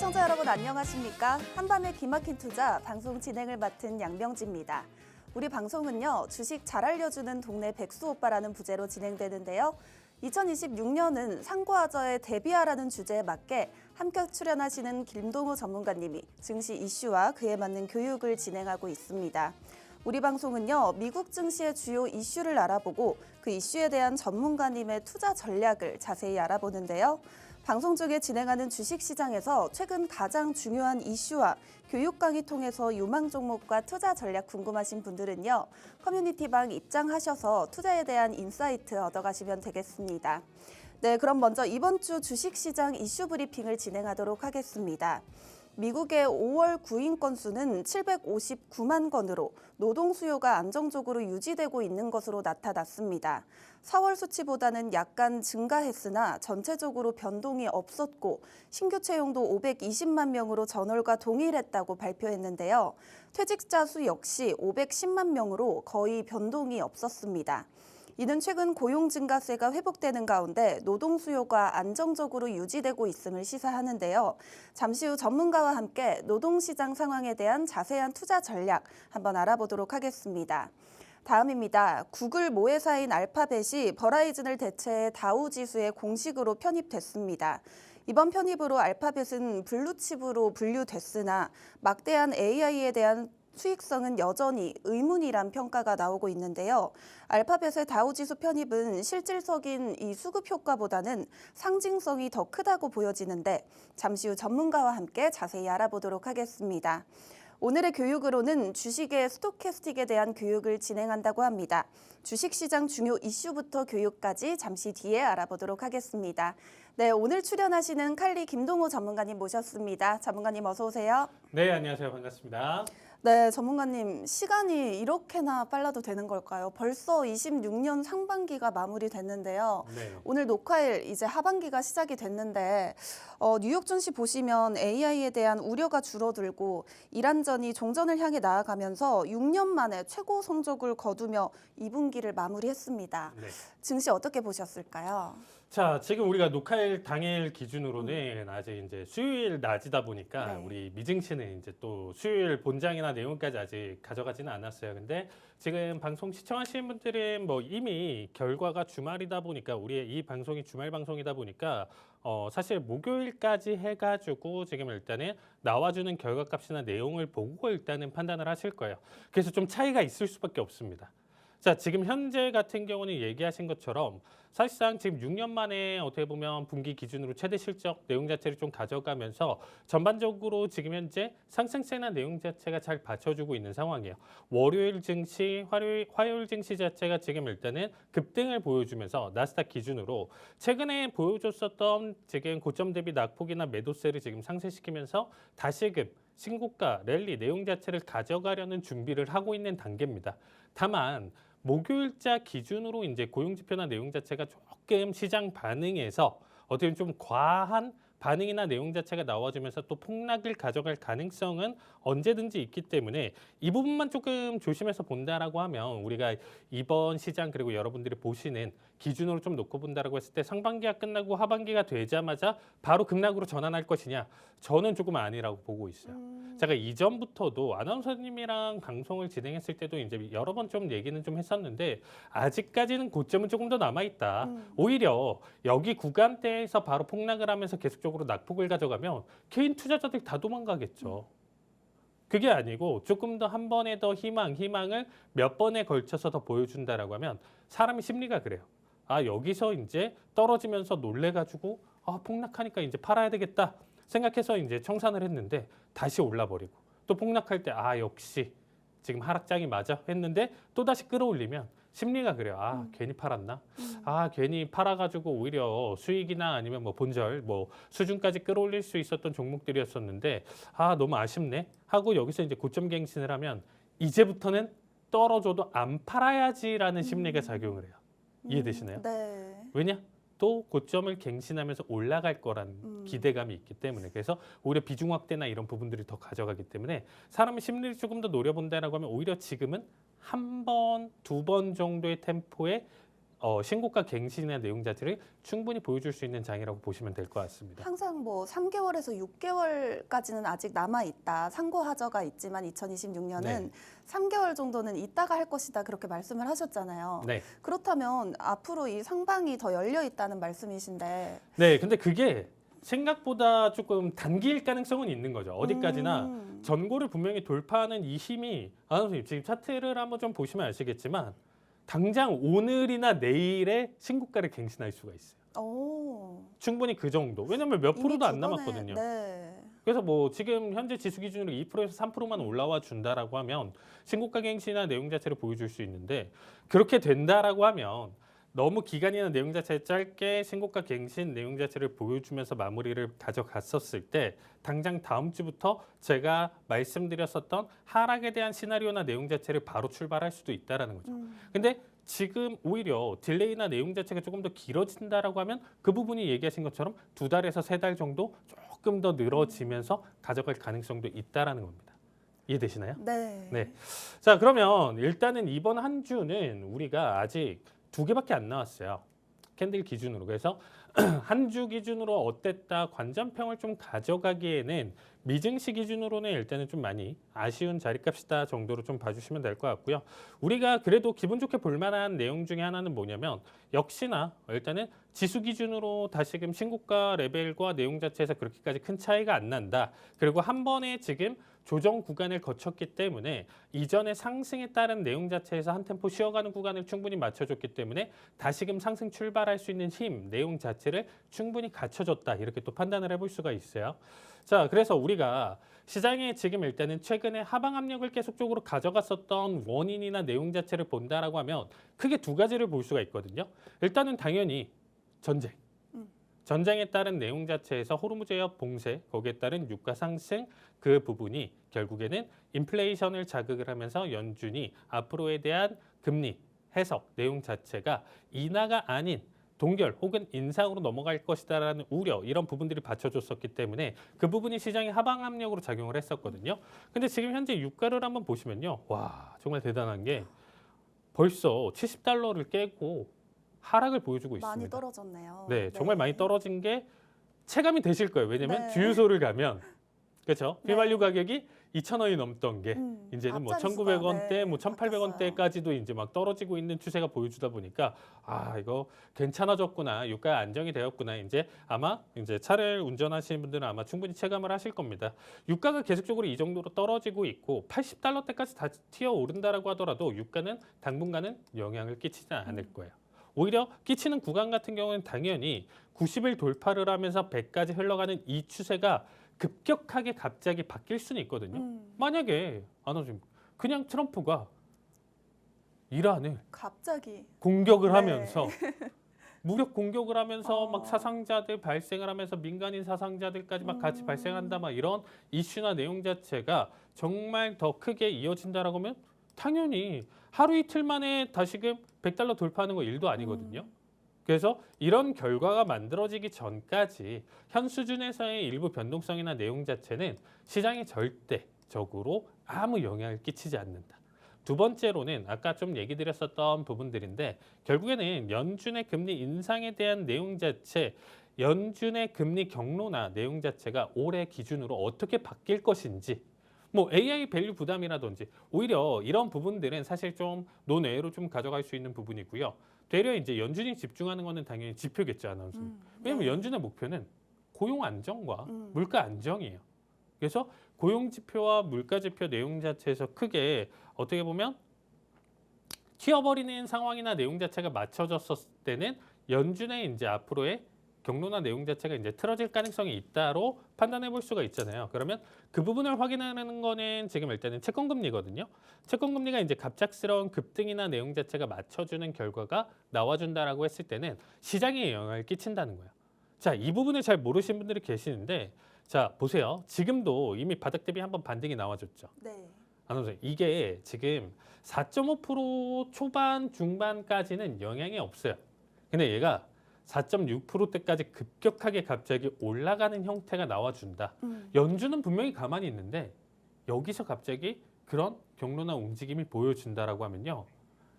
시청자 여러분 안녕하십니까? 한밤의 기막힌 투자 방송 진행을 맡은 양명지입니다. 우리 방송은요, 주식 잘 알려주는 동네 백수 오빠라는 부제로 진행되는데요. 2026년은 상고하저에 대비하라는 주제에 맞게 함께 출연하시는 김동호 전문가님이 증시 이슈와 그에 맞는 교육을 진행하고 있습니다. 우리 방송은요, 미국 증시의 주요 이슈를 알아보고 그 이슈에 대한 전문가님의 투자 전략을 자세히 알아보는데요. 방송 중에 진행하는 주식시장에서 최근 가장 중요한 이슈와 교육 강의 통해서 유망 종목과 투자 전략 궁금하신 분들은요, 커뮤니티방 입장하셔서 투자에 대한 인사이트 얻어가시면 되겠습니다. 네, 그럼 먼저 이번 주 주식시장 이슈 브리핑을 진행하도록 하겠습니다. 미국의 5월 구인 건수는 759만 건으로 노동 수요가 안정적으로 유지되고 있는 것으로 나타났습니다. 4월 수치보다는 약간 증가했으나 전체적으로 변동이 없었고 신규 채용도 520만 명으로 전월과 동일했다고 발표했는데요. 퇴직자 수 역시 510만 명으로 거의 변동이 없었습니다. 이는 최근 고용 증가세가 회복되는 가운데 노동 수요가 안정적으로 유지되고 있음을 시사하는데요. 잠시 후 전문가와 함께 노동시장 상황에 대한 자세한 투자 전략 한번 알아보도록 하겠습니다. 다음입니다. 구글 모회사인 알파벳이 버라이즌을 대체해 다우지수에 공식으로 편입됐습니다. 이번 편입으로 알파벳은 블루칩으로 분류됐으나 막대한 AI에 대한 수익성은 여전히 의문이란 평가가 나오고 있는데요. 알파벳의 다우지수 편입은 실질적인 이 수급 효과보다는 상징성이 더 크다고 보여지는데 잠시 후 전문가와 함께 자세히 알아보도록 하겠습니다. 오늘의 교육으로는 주식의 스토캐스틱에 대한 교육을 진행한다고 합니다. 주식시장 중요 이슈부터 교육까지 잠시 뒤에 알아보도록 하겠습니다. 네, 오늘 출연하시는 칼리 김동호 전문가님 모셨습니다. 전문가님 어서 오세요. 네, 안녕하세요. 반갑습니다. 네, 전문가님, 시간이 이렇게나 빨라도 되는 걸까요? 벌써 26년 상반기가 마무리됐는데요. 네. 오늘 녹화일 이제 하반기가 시작이 됐는데 뉴욕 증시 보시면 AI에 대한 우려가 줄어들고 이란전이 종전을 향해 나아가면서 6년 만에 최고 성적을 거두며 2분기를 마무리했습니다. 네. 증시 어떻게 보셨을까요? 자, 지금 우리가 녹화일 당일 기준으로는 아직 이제 수요일 낮이다 보니까 네. 우리 미증시는 이제 또 수요일 본장이나 내용까지 아직 가져가지는 않았어요. 근데 지금 방송 시청하시는 분들은 뭐 이미 결과가 주말이다 보니까 우리의 이 방송이 주말 방송이다 보니까 사실 목요일까지 해가지고 지금 일단은 나와주는 결과값이나 내용을 보고 일단은 판단을 하실 거예요. 그래서 좀 차이가 있을 수밖에 없습니다. 자, 지금 현재 같은 경우는 얘기하신 것처럼 사실상 지금 6년 만에 어떻게 보면 분기 기준으로 최대 실적 내용 자체를 좀 가져가면서 전반적으로 지금 현재 상승세나 내용 자체가 잘 받쳐주고 있는 상황이에요. 월요일 증시, 화요일 증시 자체가 지금 일단은 급등을 보여주면서 나스닥 기준으로 최근에 보여줬었던 지금 고점 대비 낙폭이나 매도세를 지금 상쇄시키면서 다시금 신고가 랠리 내용 자체를 가져가려는 준비를 하고 있는 단계입니다. 다만 목요일자 기준으로 이제 고용지표나 내용 자체가 조금 시장 반응에서 어떻게 보면 좀 과한 반응이나 내용 자체가 나와주면서 또 폭락을 가져갈 가능성은 언제든지 있기 때문에 이 부분만 조금 조심해서 본다라고 하면 우리가 이번 시장 그리고 여러분들이 보시는 기준으로 좀 놓고 본다라고 했을 때 상반기가 끝나고 하반기가 되자마자 바로 급락으로 전환할 것이냐 저는 조금 아니라고 보고 있어요. 제가 이전부터도 아나운서님이랑 방송을 진행했을 때도 이제 여러 번 좀 얘기는 좀 했었는데 아직까지는 고점은 조금 더 남아있다. 오히려 여기 구간대에서 바로 폭락을 하면서 계속적으로 낙폭을 가져가면 개인 투자자들이 다 도망가겠죠. 그게 아니고 조금 더 한 번에 더 희망을 몇 번에 걸쳐서 더 보여준다라고 하면 사람의 심리가 그래요. 아, 여기서 이제 떨어지면서 놀래가지고 폭락하니까 이제 팔아야 되겠다 생각해서 이제 청산을 했는데 다시 올라버리고 또 폭락할 때 역시 지금 하락장이 맞아 했는데 또 다시 끌어올리면 심리가 그래요. 괜히 팔았나? 괜히 팔아가지고 오히려 수익이나 아니면 뭐 본절 뭐 수준까지 끌어올릴 수 있었던 종목들이었었는데 너무 아쉽네 하고 여기서 이제 고점 갱신을 하면 이제부터는 떨어져도 안 팔아야지라는 심리가 작용을 해요. 이해되시나요? 네. 왜냐? 또 고점을 갱신하면서 올라갈 거란 기대감이 있기 때문에 그래서 오히려 비중 확대나 이런 부분들이 더 가져가기 때문에 사람의 심리를 조금 더 노려본다라고 하면 오히려 지금은 한 번, 두 번 정도의 템포에 신고가 갱신이나 내용 자체를 충분히 보여줄 수 있는 장이라고 보시면 될 것 같습니다. 항상 뭐 3개월에서 6개월까지는 아직 남아 있다. 상고 하저가 있지만 2026년은 네. 3개월 정도는 있다가 할 것이다. 그렇게 말씀을 하셨잖아요. 네. 그렇다면 앞으로 이 상방이 더 열려 있다는 말씀이신데. 네, 근데 그게 생각보다 조금 단기일 가능성은 있는 거죠. 어디까지나 전고를 분명히 돌파하는 이 힘이 선생님 지금 차트를 한번 좀 보시면 아시겠지만 당장 오늘이나 내일에 신고가를 갱신할 수가 있어요. 오, 충분히 그 정도. 왜냐면 몇 이미 프로도 안 두 번에, 남았거든요. 네. 그래서 뭐 지금 현재 지수 기준으로 2%에서 3%만 올라와 준다라고 하면 신고가 갱신이나 내용 자체를 보여줄 수 있는데 그렇게 된다라고 하면 너무 기간이나 내용 자체 짧게 신고가 갱신 내용 자체를 보여주면서 마무리를 가져갔었을 때 당장 다음 주부터 제가 말씀드렸었던 하락에 대한 시나리오나 내용 자체를 바로 출발할 수도 있다라는 거죠. 근데 지금 오히려 딜레이나 내용 자체가 조금 더 길어진다라고 하면 그 부분이 얘기하신 것처럼 2달에서 3달 정도 조금 더 늘어지면서 가져갈 가능성도 있다라는 겁니다. 이해되시나요? 네. 네. 자, 그러면 일단은 이번 한 주는 우리가 아직 2개밖에 안 나왔어요. 캔들 기준으로. 그래서 한 주 기준으로 어땠다 관전평을 좀 가져가기에는 미증시 기준으로는 일단은 좀 많이 아쉬운 자리값이다 정도로 좀 봐주시면 될 것 같고요. 우리가 그래도 기분 좋게 볼 만한 내용 중에 하나는 뭐냐면 역시나 일단은 지수 기준으로 다시금 신고가 레벨과 내용 자체에서 그렇게까지 큰 차이가 안 난다. 그리고 한 번에 지금 조정 구간을 거쳤기 때문에 이전의 상승에 따른 내용 자체에서 한 템포 쉬어가는 구간을 충분히 맞춰줬기 때문에 다시금 상승 출발할 수 있는 힘, 내용 자체를 충분히 갖춰줬다. 이렇게 또 판단을 해볼 수가 있어요. 자, 그래서 우리가 시장에 지금 일단은 최근에 하방 압력을 계속적으로 가져갔었던 원인이나 내용 자체를 본다라고 하면 크게 2가지를 볼 수가 있거든요. 일단은 당연히 전쟁. 전쟁에 따른 내용 자체에서 호르무즈 해협 봉쇄, 거기에 따른 유가 상승 그 부분이 결국에는 인플레이션을 자극을 하면서 연준이 앞으로에 대한 금리 해석 내용 자체가 인하가 아닌 동결 혹은 인상으로 넘어갈 것이다라는 우려 이런 부분들이 받쳐줬었기 때문에 그 부분이 시장의 하방 압력으로 작용을 했었거든요. 근데 지금 현재 유가를 한번 보시면요. 와, 정말 대단한 게 벌써 70달러를 깨고 하락을 보여주고 있습니다. 많이 떨어졌네요. 네, 정말 많이 떨어진 게 체감이 되실 거예요. 왜냐면 네. 주유소를 가면 그렇죠. 네. 휘발유 가격이 2,000원이 넘던 게 이제는 뭐 앞자리 1,900원대, 수가, 뭐 1,800원대까지도 이제 막 떨어지고 있는 추세가 보여주다 보니까 아 이거 괜찮아졌구나, 유가 안정이 되었구나. 이제 아마 이제 차를 운전하시는 분들은 아마 충분히 체감을 하실 겁니다. 유가가 계속적으로 이 정도로 떨어지고 있고 80달러대까지 다 튀어 오른다라고 하더라도 유가는 당분간은 영향을 끼치지 않을 거예요. 오히려 끼치는 구간 같은 경우는 당연히 90일 돌파를 하면서 100까지 흘러가는 이 추세가 급격하게 갑자기 바뀔 수는 있거든요. 만약에 그냥 트럼프가 이란을 갑자기 공격을 네. 하면서 무력 공격을 하면서 막 어. 사상자들 발생을 하면서 민간인 사상자들까지 막 같이 발생한다 막 이런 이슈나 내용 자체가 정말 더 크게 이어진다라고 하면 당연히 하루 이틀 만에 다시금 100달러 돌파하는 거 일도 아니거든요. 그래서 이런 결과가 만들어지기 전까지 현 수준에서의 일부 변동성이나 내용 자체는 시장에 절대적으로 아무 영향을 끼치지 않는다. 두 번째로는 아까 좀 얘기 드렸었던 부분들인데 결국에는 연준의 금리 인상에 대한 내용 자체, 연준의 금리 경로나 내용 자체가 올해 기준으로 어떻게 바뀔 것인지 뭐 AI 밸류 부담이라든지 오히려 이런 부분들은 사실 좀 논외로 좀 가져갈 수 있는 부분이고요. 되려 이제 연준이 집중하는 거는 당연히 지표겠죠, 아나운서님. 왜냐하면 연준의 목표는 고용 안정과 물가 안정이에요. 그래서 고용 지표와 물가 지표 내용 자체에서 크게 어떻게 보면 튀어버리는 상황이나 내용 자체가 맞춰졌을 때는 연준의 이제 앞으로의 경로나 내용 자체가 이제 틀어질 가능성이 있다로 판단해 볼 수가 있잖아요. 그러면 그 부분을 확인하는 거는 지금 일단은 채권금리거든요. 채권금리가 이제 갑작스러운 급등이나 내용 자체가 맞춰주는 결과가 나와준다라고 했을 때는 시장에 영향을 끼친다는 거예요. 자, 이 부분을 잘 모르시는 분들이 계시는데 자, 보세요. 지금도 이미 바닥 대비 한번 반등이 나와줬죠. 네. 아나운서 이게 지금 4.5% 초반 중반까지는 영향이 없어요. 근데 얘가 4.6%대까지 급격하게 갑자기 올라가는 형태가 나와준다. 연준은 분명히 가만히 있는데 여기서 갑자기 그런 경로나 움직임이 보여준다라고 하면요.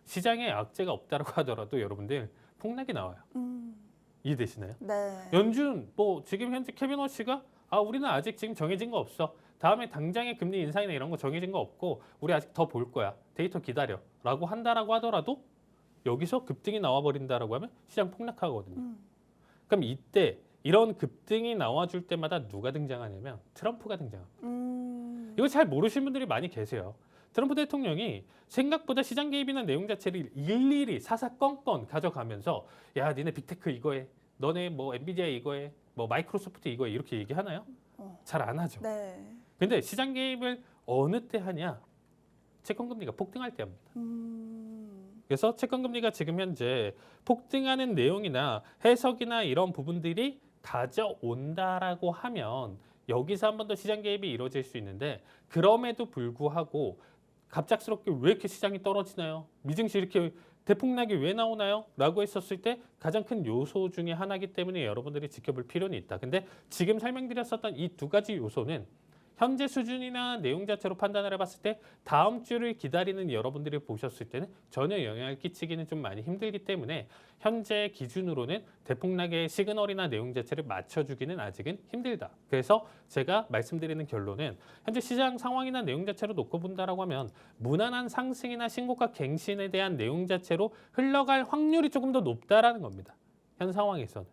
시장에 악재가 없다라고 하더라도 여러분들 폭락이 나와요. 이해되시나요? 네. 연준 뭐 지금 현재 케빈 워시가 우리는 아직 지금 정해진 거 없어. 다음에 당장의 금리 인상이나 이런 거 정해진 거 없고 우리 아직 더 볼 거야. 데이터 기다려라고 한다라고 하더라도 여기서 급등이 나와 버린다라고 하면 시장 폭락하거든요. 그럼 이때 이런 급등이 나와줄 때마다 누가 등장하냐면 트럼프가 등장합니다. 이거 잘 모르시는 분들이 많이 계세요. 트럼프 대통령이 생각보다 시장 개입이나 내용 자체를 일일이 사사건건 가져가면서 야 니네 빅테크 이거 해, 너네 뭐 엔비디아 이거 해, 뭐 마이크로소프트 이거 해 이렇게 얘기하나요? 잘 안 하죠. 네. 근데 시장 개입을 어느 때 하냐? 채권금리가 폭등할 때 합니다. 그래서 채권금리가 지금 현재 폭등하는 내용이나 해석이나 이런 부분들이 가져온다라고 하면 여기서 한 번 더 시장 개입이 이루어질 수 있는데 그럼에도 불구하고 갑작스럽게 왜 이렇게 시장이 떨어지나요? 미증시 이렇게 대폭락이 왜 나오나요? 라고 했었을 때 가장 큰 요소 중에 하나이기 때문에 여러분들이 지켜볼 필요는 있다. 근데 지금 설명드렸었던 이 두 가지 요소는 현재 수준이나 내용 자체로 판단을 해봤을 때 다음 주를 기다리는 여러분들이 보셨을 때는 전혀 영향을 끼치기는 좀 많이 힘들기 때문에 현재 기준으로는 대폭락의 시그널이나 내용 자체를 맞춰주기는 아직은 힘들다. 그래서 제가 말씀드리는 결론은 현재 시장 상황이나 내용 자체로 놓고 본다라고 하면 무난한 상승이나 신고가 갱신에 대한 내용 자체로 흘러갈 확률이 조금 더 높다라는 겁니다. 현 상황에서는.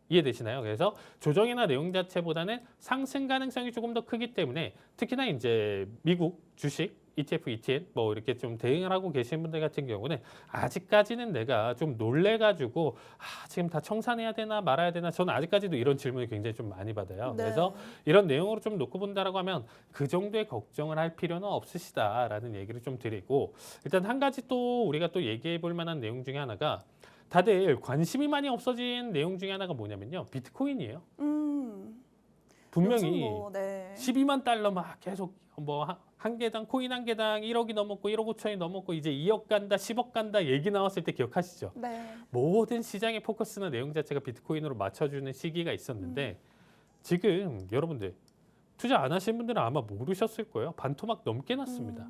이해되시나요? 그래서 조정이나 내용 자체보다는 상승 가능성이 조금 더 크기 때문에 특히나 이제 미국 주식 ETF, ETN 뭐 이렇게 좀 대응을 하고 계신 분들 같은 경우는 아직까지는 내가 좀 놀래가지고 지금 다 청산해야 되나 말아야 되나 저는 아직까지도 이런 질문을 굉장히 좀 많이 받아요. 네. 그래서 이런 내용으로 좀 놓고 본다라고 하면 그 정도의 걱정을 할 필요는 없으시다라는 얘기를 좀 드리고 일단 한 가지 또 우리가 또 얘기해 볼 만한 내용 중에 하나가 다들 관심이 많이 없어진 내용 중에 하나가 뭐냐면요. 비트코인이에요. 분명히 네. 12만 달러 막 계속 뭐 한 개당 코인 한 개당 1억이 넘었고 1억 5천이 넘었고 이제 2억 간다 10억 간다 얘기 나왔을 때 기억하시죠? 네. 모든 시장의 포커스나 내용 자체가 비트코인으로 맞춰주는 시기가 있었는데 지금 여러분들 투자 안 하신 분들은 아마 모르셨을 거예요. 반토막 넘게 났습니다.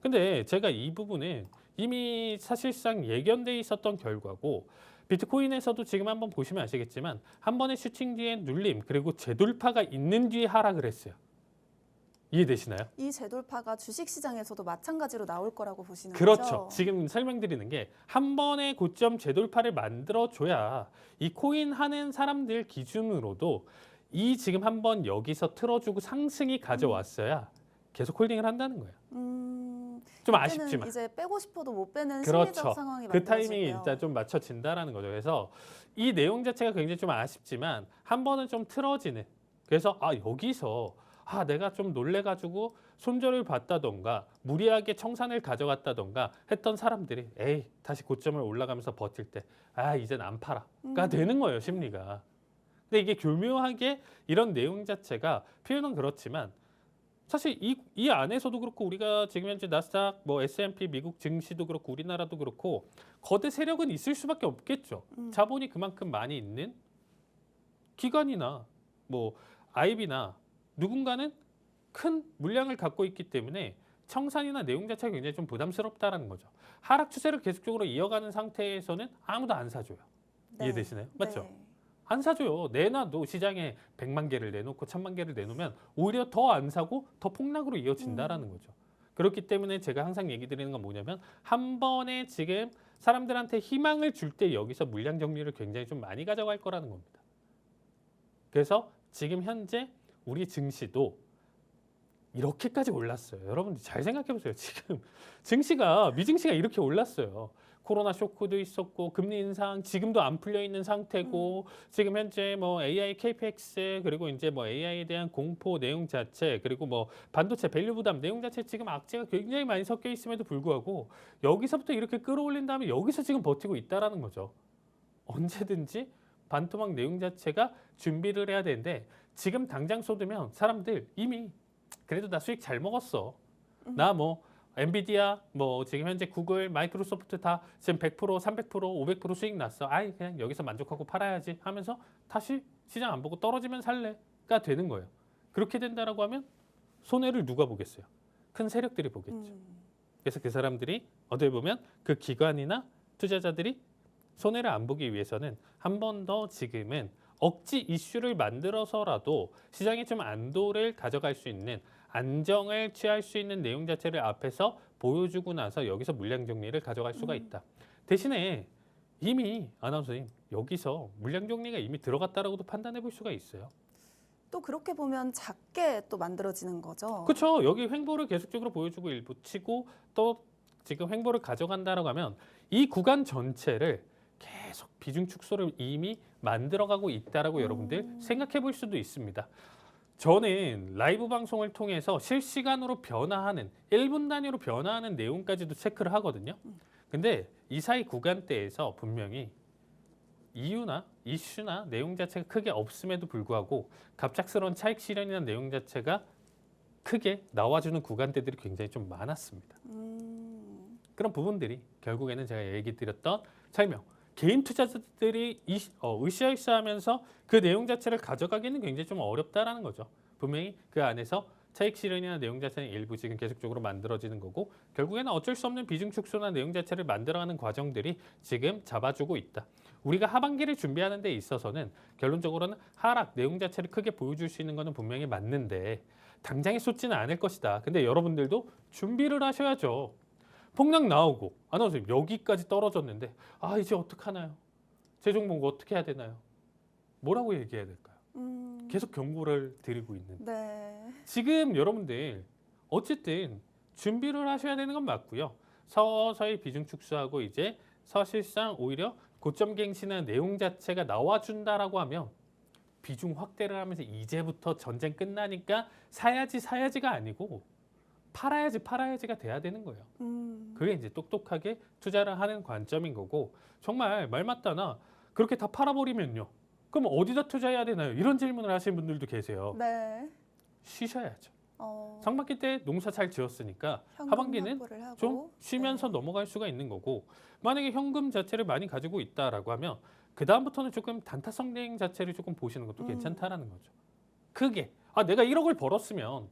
근데 제가 이 부분은 이미 사실상 예견돼 있었던 결과고 비트코인에서도 지금 한번 보시면 아시겠지만 한 번의 슈팅 뒤에 눌림 그리고 재돌파가 있는 뒤에 하락을 했어요. 이해되시나요? 이 재돌파가 주식시장에서도 마찬가지로 나올 거라고 보시는 그렇죠. 거죠? 지금 설명드리는 게 한 번의 고점 재돌파를 만들어줘야 이 코인 하는 사람들 기준으로도 이 지금 한번 여기서 틀어주고 상승이 가져왔어야 계속 홀딩을 한다는 거예요. 좀 아쉽지만. 이제 빼고 싶어도 못 빼는 그렇죠. 심리적 상황이 그 타이밍이 만들어지고요. 일단 좀 맞춰진다라는 거죠. 그래서 이 내용 자체가 굉장히 좀 아쉽지만 한 번은 좀 틀어지는. 그래서 여기서 내가 좀 놀래가지고 손절을 받다던가 무리하게 청산을 가져갔다던가 했던 사람들이 다시 고점을 올라가면서 버틸 때 이젠 안 팔아가 되는 거예요. 심리가. 근데 이게 교묘하게 이런 내용 자체가 표현은 그렇지만 사실 이 안에서도 그렇고 우리가 지금 현재 나스닥, 뭐 S&P 미국 증시도 그렇고 우리나라도 그렇고 거대 세력은 있을 수밖에 없겠죠. 자본이 그만큼 많이 있는 기관이나 뭐 IB나 누군가는 큰 물량을 갖고 있기 때문에 청산이나 내용 자체가 굉장히 좀 부담스럽다라는 거죠. 하락 추세를 계속적으로 이어가는 상태에서는 아무도 안 사줘요. 네. 이해되시나요? 맞죠? 네. 안 사줘요. 내놔도 시장에 100만 개를 내놓고 1000만 개를 내놓으면 오히려 더 안 사고 더 폭락으로 이어진다라는 거죠. 그렇기 때문에 제가 항상 얘기 드리는 건 뭐냐면 한 번에 지금 사람들한테 희망을 줄 때 여기서 물량 정리를 굉장히 좀 많이 가져갈 거라는 겁니다. 그래서 지금 현재 우리 증시도 이렇게까지 올랐어요. 여러분들 잘 생각해 보세요. 지금 증시가 미증시가 이렇게 올랐어요. 코로나 쇼크도 있었고 금리 인상 지금도 안 풀려 있는 상태고 지금 현재 뭐 AI KPX 그리고 이제 뭐 AI에 대한 공포 내용 자체 그리고 뭐 반도체 밸류 부담 내용 자체 지금 악재가 굉장히 많이 섞여 있음에도 불구하고 여기서부터 이렇게 끌어올린 다음에 여기서 지금 버티고 있다라는 거죠. 언제든지 반토막 내용 자체가 준비를 해야 되는데 지금 당장 쏟으면 사람들 이미 그래도 나 수익 잘 먹었어. 나 뭐 엔비디아 뭐 지금 현재 구글, 마이크로소프트 다 지금 100%, 300%, 500% 수익 났어. 그냥 여기서 만족하고 팔아야지 하면서 다시 시장 안 보고 떨어지면 살래가 되는 거예요. 그렇게 된다라고 하면 손해를 누가 보겠어요? 큰 세력들이 보겠죠. 그래서 그 사람들이 어떻게 보면 그 기관이나 투자자들이 손해를 안 보기 위해서는 한 번 더 지금은 억지 이슈를 만들어서라도 시장이 좀 안도를 가져갈 수 있는 안정을 취할 수 있는 내용 자체를 앞에서 보여주고 나서 여기서 물량 정리를 가져갈 수가 있다. 대신에 이미 아나운서님 여기서 물량 정리가 이미 들어갔다라고도 판단해 볼 수가 있어요. 또 그렇게 보면 작게 또 만들어지는 거죠. 그렇죠. 여기 횡보를 계속적으로 보여주고 일부 치고 또 지금 횡보를 가져간다라고 하면 이 구간 전체를 계속 비중 축소를 이미 만들어가고 있다라고 여러분들 생각해 볼 수도 있습니다. 저는 라이브 방송을 통해서 실시간으로 변화하는 1분 단위로 변화하는 내용까지도 체크를 하거든요. 근데 이 사이 구간대에서 분명히 이유나 이슈나 내용 자체가 크게 없음에도 불구하고 갑작스러운 차익 실현이나 내용 자체가 크게 나와주는 구간대들이 굉장히 좀 많았습니다. 그런 부분들이 결국에는 제가 얘기 드렸던 설명, 개인 투자자들이 으쌰으쌰하면서 그 내용 자체를 가져가기는 굉장히 좀 어렵다라는 거죠. 분명히 그 안에서 차익 실현이나 내용 자체는 일부 지금 계속적으로 만들어지는 거고 결국에는 어쩔 수 없는 비중 축소나 내용 자체를 만들어가는 과정들이 지금 잡아주고 있다. 우리가 하반기를 준비하는 데 있어서는 결론적으로는 하락 내용 자체를 크게 보여줄 수 있는 것은 분명히 맞는데 당장에 쏟지는 않을 것이다. 근데 여러분들도 준비를 하셔야죠. 폭락 나오고 아나운서님 여기까지 떨어졌는데 아 이제 어떡하나요? 제 종목 어떻게 해야 되나요? 뭐라고 얘기해야 될까요? 계속 경고를 드리고 있는. 네. 지금 여러분들 어쨌든 준비를 하셔야 되는 건 맞고요. 서서히 비중 축소하고 이제 사실상 오히려 고점 갱신의 내용 자체가 나와준다라고 하면 비중 확대를 하면서 이제부터 전쟁 끝나니까 사야지가 아니고 팔아야지가 돼야 되는 거예요. 그게 이제 똑똑하게 투자를 하는 관점인 거고 정말 말 맞다나 그렇게 다 팔아버리면요. 그럼 어디다 투자해야 되나요? 이런 질문을 하시는 분들도 계세요. 네. 쉬셔야죠. 상반기 때 농사 잘 지었으니까 현금 하반기는 확보를 하고. 좀 쉬면서 넘어갈 수가 있는 거고 만약에 현금 자체를 많이 가지고 있다라고 하면 그 다음부터는 조금 단타성 대응 자체를 조금 보시는 것도 괜찮다라는 거죠. 크게 내가 1억을 벌었으면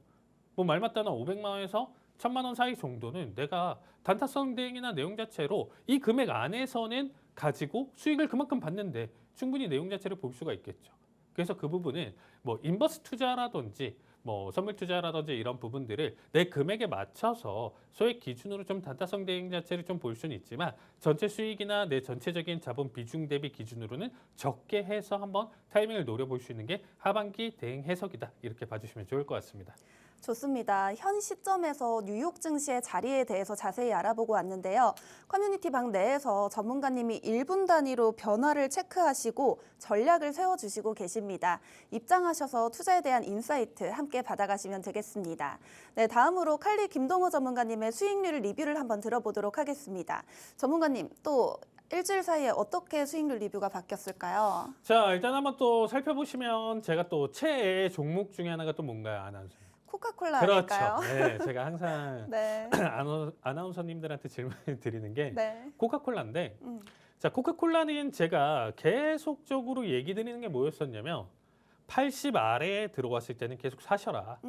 뭐 말 맞다나 500만 원에서 1000만 원 사이 정도는 내가 단타성 대응이나 내용 자체로 이 금액 안에서는 가지고 수익을 그만큼 받는데 충분히 내용 자체를 볼 수가 있겠죠. 그래서 그 부분은 뭐 인버스 투자라든지 뭐 선물 투자라든지 이런 부분들을 내 금액에 맞춰서 소액 기준으로 좀 단타성 대응 자체를 좀 볼 수는 있지만 전체 수익이나 내 전체적인 자본 비중 대비 기준으로는 적게 해서 한번 타이밍을 노려볼 수 있는 게 하반기 대응 해석이다. 이렇게 봐주시면 좋을 것 같습니다. 좋습니다. 현 시점에서 뉴욕 증시의 자리에 대해서 자세히 알아보고 왔는데요. 커뮤니티 방 내에서 전문가님이 1분 단위로 변화를 체크하시고 전략을 세워주시고 계십니다. 입장하셔서 투자에 대한 인사이트 함께 받아가시면 되겠습니다. 네, 다음으로 칼리 김동호 전문가님의 수익률 리뷰를 한번 들어보도록 하겠습니다. 전문가님, 또 일주일 사이에 어떻게 수익률 리뷰가 바뀌었을까요? 자, 일단 한번 또 살펴보시면 제가 또 최애 종목 중에 하나가 또 뭔가요, 아나운서? 코카콜라 그렇죠. 아닐까요? 네, 제가 항상 네. 아나운서님들한테 질문을 드리는 게 네. 코카콜라인데 자, 코카콜라는 제가 계속적으로 얘기 드리는 게 뭐였었냐면 80 아래에 들어왔을 때는 계속 사셔라.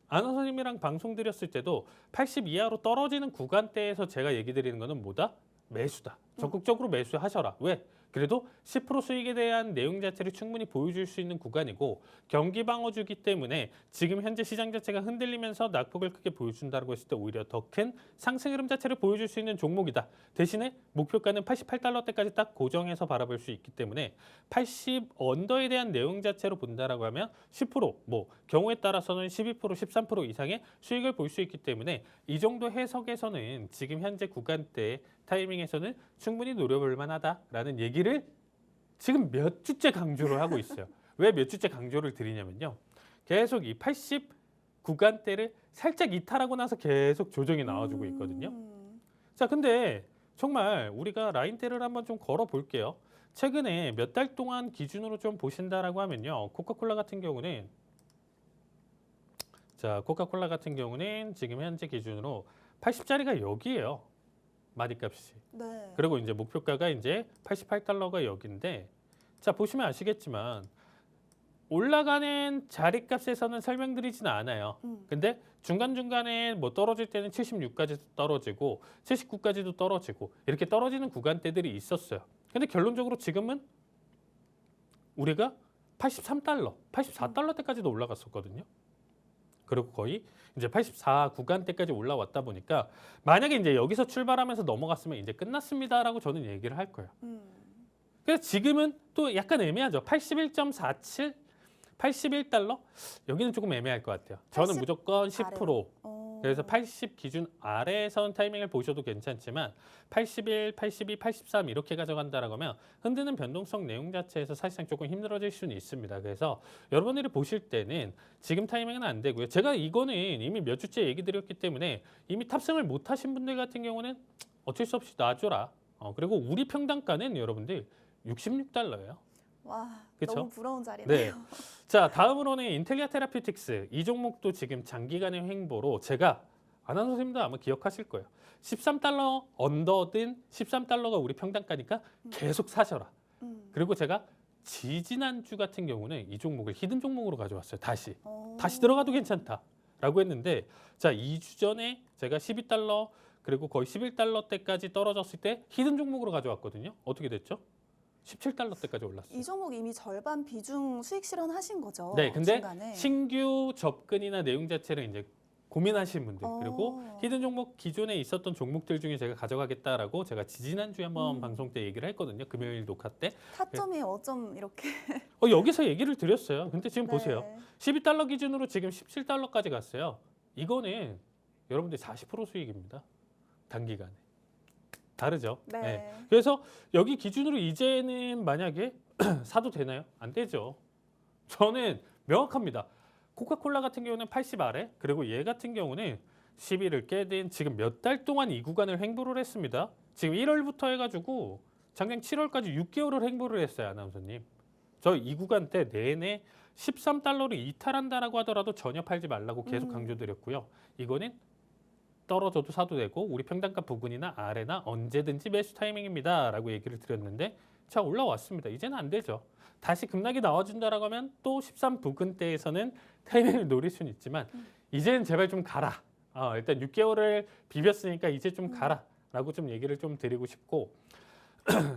아나운서님이랑 방송 드렸을 때도 80 이하로 떨어지는 구간대에서 제가 얘기 드리는 거는 뭐다? 매수다. 적극적으로 매수하셔라. 왜? 그래도 10% 수익에 대한 내용 자체를 충분히 보여줄 수 있는 구간이고 경기 방어주기 때문에 지금 현재 시장 자체가 흔들리면서 낙폭을 크게 보여준다고 했을 때 오히려 더 큰 상승 흐름 자체를 보여줄 수 있는 종목이다. 대신에 목표가는 88달러대까지 딱 고정해서 바라볼 수 있기 때문에 80 언더에 대한 내용 자체로 본다라고 하면 10% 뭐 경우에 따라서는 12% 13% 이상의 수익을 볼 수 있기 때문에 이 정도 해석에서는 지금 현재 구간대 타이밍에서는 충분히 노려볼 만하다라는 얘기를 지금 몇 주째 강조를 하고 있어요. 왜 몇 주째 강조를 드리냐면요. 계속 이 80 구간대를 살짝 이탈하고 나서 계속 조정이 나와주고 있거든요. 자, 근데 정말 우리가 라인대를 한번 좀 걸어 볼게요. 최근에 몇 달 동안 기준으로 좀 보신다라고 하면요. 코카콜라 같은 경우는 지금 현재 기준으로 80짜리가 여기예요. 마디값이. 네. 그리고 이제 목표가가 이제 88달러가 여기인데 자, 보시면 아시겠지만 올라가는 자리값에서는 설명드리지는 않아요. 근데 중간중간에 뭐 떨어질 때는 76까지도 떨어지고 79까지도 떨어지고 이렇게 떨어지는 구간대들이 있었어요. 근데 결론적으로 지금은 우리가 83달러, 84달러대까지도 올라갔었거든요. 그리고 거의 이제 84 구간대까지 올라왔다 보니까 만약에 이제 여기서 출발하면서 넘어갔으면 이제 끝났습니다라고 저는 얘기를 할 거예요. 그래서 지금은 또 약간 애매하죠. 81.47, 81달러? 여기는 조금 애매할 것 같아요. 저는 80 무조건 10%. 어. 그래서 80 기준 아래에 선 타이밍을 보셔도 괜찮지만 81, 82, 83 이렇게 가져간다라고 하면 흔드는 변동성 내용 자체에서 사실상 조금 힘들어질 수는 있습니다. 그래서 여러분들이 보실 때는 지금 타이밍은 안 되고요. 제가 이거는 이미 몇 주째 얘기 드렸기 때문에 이미 탑승을 못 하신 분들 같은 경우는 어쩔 수 없이 놔줘라. 그리고 우리 평단가는 여러분들 66달러예요. 와, 그쵸? 너무 부러운 네. 자리네요. 자, 다음으로는 인텔리아 테라퓨틱스. 이 종목도 지금 장기간의 횡보로 제가 아나운서 선생님도 아마 기억하실 거예요. 13달러 언더든 13달러가 우리 평단가니까 계속 사셔라. 그리고 제가 지지난주 같은 경우는 이 종목을 히든 종목으로 가져왔어요. 다시 들어가도 괜찮다라고 했는데 자, 2주 전에 제가 12달러 그리고 거의 11달러 때까지 떨어졌을 때 히든 종목으로 가져왔거든요. 어떻게 됐죠? 17달러 때까지 올랐어요. 이 종목 이미 절반 비중 수익 실현하신 거죠? 네, 근데 중간에. 신규 접근이나 내용 자체를 이제 고민하시는 분들 그리고 어. 히든 종목 기존에 있었던 종목들 중에 제가 가져가겠다라고 제가 지지난주에 한번 방송 때 얘기를 했거든요. 금요일 녹화 때. 타점이 어쩜 이렇게. 여기서 얘기를 드렸어요. 근데 지금 네. 보세요. 12달러 기준으로 지금 17달러까지 갔어요. 이거는 여러분들 40% 수익입니다. 단기간에. 다르죠. 네. 그래서 여기 기준으로 이제는 만약에 사도 되나요? 안 되죠. 저는 명확합니다. 코카콜라 같은 경우는 80 아래, 그리고 얘 같은 경우는 10일을 깨든 지금 몇 달 동안 이 구간을 횡보를 했습니다. 지금 1월부터 해가지고 작년 7월까지 6개월을 횡보를 했어요, 아나운서님. 저 이 구간 때 내내 13달러를 이탈한다라고 하더라도 전혀 팔지 말라고 계속 강조드렸고요. 이거는 떨어져도 사도 되고 우리 평단가 부근이나 아래나 언제든지 매수 타이밍입니다 라고 얘기를 드렸는데 자, 올라왔습니다. 이제는 안 되죠. 다시 급락이 나와준다라고 하면 또 13 부근대에서는 타이밍을 노릴 수는 있지만 이제는 제발 좀 가라. 일단 6개월을 비볐으니까 이제 좀 가라 라고 좀 얘기를 좀 드리고 싶고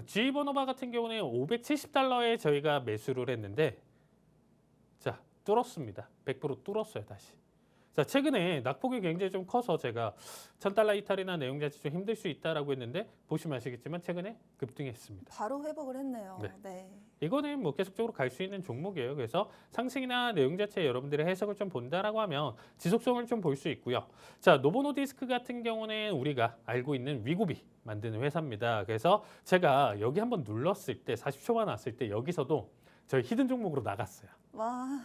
G번호바 같은 경우는 570달러에 저희가 매수를 했는데 자, 뚫었습니다. 100% 뚫었어요, 다시. 자, 최근에 낙폭이 굉장히 좀 커서 제가 1000달러 이탈이나 내용 자체 좀 힘들 수 있다라고 했는데 보시면 아시겠지만 최근에 급등했습니다. 바로 회복을 했네요. 네. 네. 이거는 뭐 계속적으로 갈 수 있는 종목이에요. 그래서 상승이나 내용 자체 여러분들의 해석을 좀 본다라고 하면 지속성을 좀 볼 수 있고요. 자, 노보노디스크 같은 경우는 우리가 알고 있는 위고비 만드는 회사입니다. 그래서 제가 여기 한번 눌렀을 때 40초만 왔을 때 여기서도 저희 히든 종목으로 나갔어요. 와,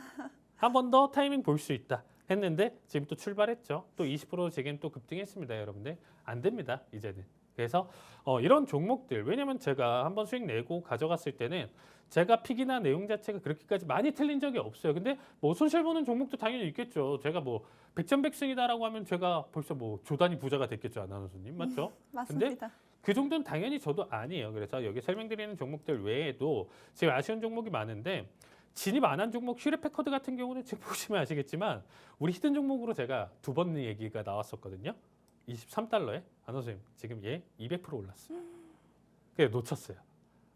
한 번 더 타이밍 볼 수 있다 했는데 지금 또 출발했죠. 또 20% 지금 또 급등했습니다, 여러분들. 안 됩니다, 이제는. 그래서 이런 종목들, 왜냐면 제가 한번 수익 내고 가져갔을 때는 제가 픽이나 내용 자체가 그렇게까지 많이 틀린 적이 없어요. 근데 뭐 손실 보는 종목도 당연히 있겠죠. 제가 뭐 백전백승이다라고 하면 제가 벌써 뭐 조단위 부자가 됐겠죠, 아나운서님. 맞죠? 맞습니다. 그 정도는 당연히 저도 아니에요. 그래서 여기 설명드리는 종목들 외에도 지금 아쉬운 종목이 많은데 진입 안 한 종목 휴레패커드 같은 경우는 지금 보시면 아시겠지만 우리 히든 종목으로 제가 두 번 얘기가 나왔었거든요. 23달러에 아나운서님 지금 얘 200% 올랐어요. 그래 놓쳤어요.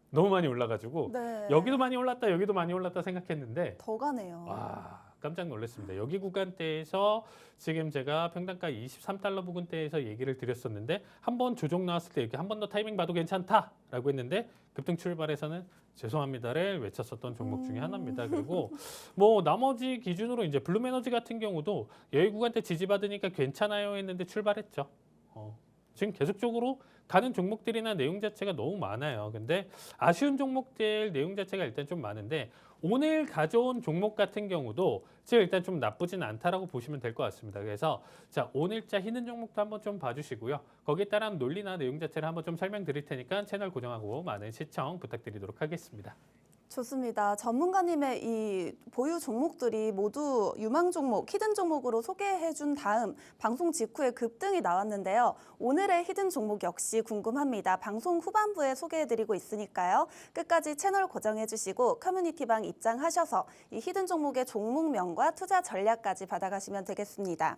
너무 많이 올라가지고 네. 여기도 많이 올랐다 여기도 많이 올랐다 생각했는데 더 가네요. 와 깜짝 놀랐습니다. 여기 구간대에서 지금 제가 평단가 23달러 부근대에서 얘기를 드렸었는데 한 번 조정 나왔을 때 이렇게 한 번 더 타이밍 봐도 괜찮다라고 했는데 급등 출발에서는 죄송합니다를 외쳤었던 종목 중에 하나입니다. 그리고 뭐 나머지 기준으로 이제 블룸에너지 같은 경우도 여기 구간대 지지받으니까 괜찮아요 했는데 출발했죠. 지금 계속적으로 가는 종목들이나 내용 자체가 너무 많아요. 근데 아쉬운 종목들 내용 자체가 일단 좀 많은데 오늘 가져온 종목 같은 경우도 지금 일단 좀 나쁘진 않다라고 보시면 될 것 같습니다. 그래서 자 오늘자 히든 종목도 한번 좀 봐주시고요. 거기에 따른 논리나 내용 자체를 한번 좀 설명드릴 테니까 채널 고정하고 많은 시청 부탁드리도록 하겠습니다. 좋습니다. 전문가님의 이 보유 종목들이 모두 유망 종목, 히든 종목으로 소개해준 다음 방송 직후에 급등이 나왔는데요. 오늘의 히든 종목 역시 궁금합니다. 방송 후반부에 소개해드리고 있으니까요. 끝까지 채널 고정해주시고 커뮤니티방 입장하셔서 이 히든 종목의 종목명과 투자 전략까지 받아가시면 되겠습니다.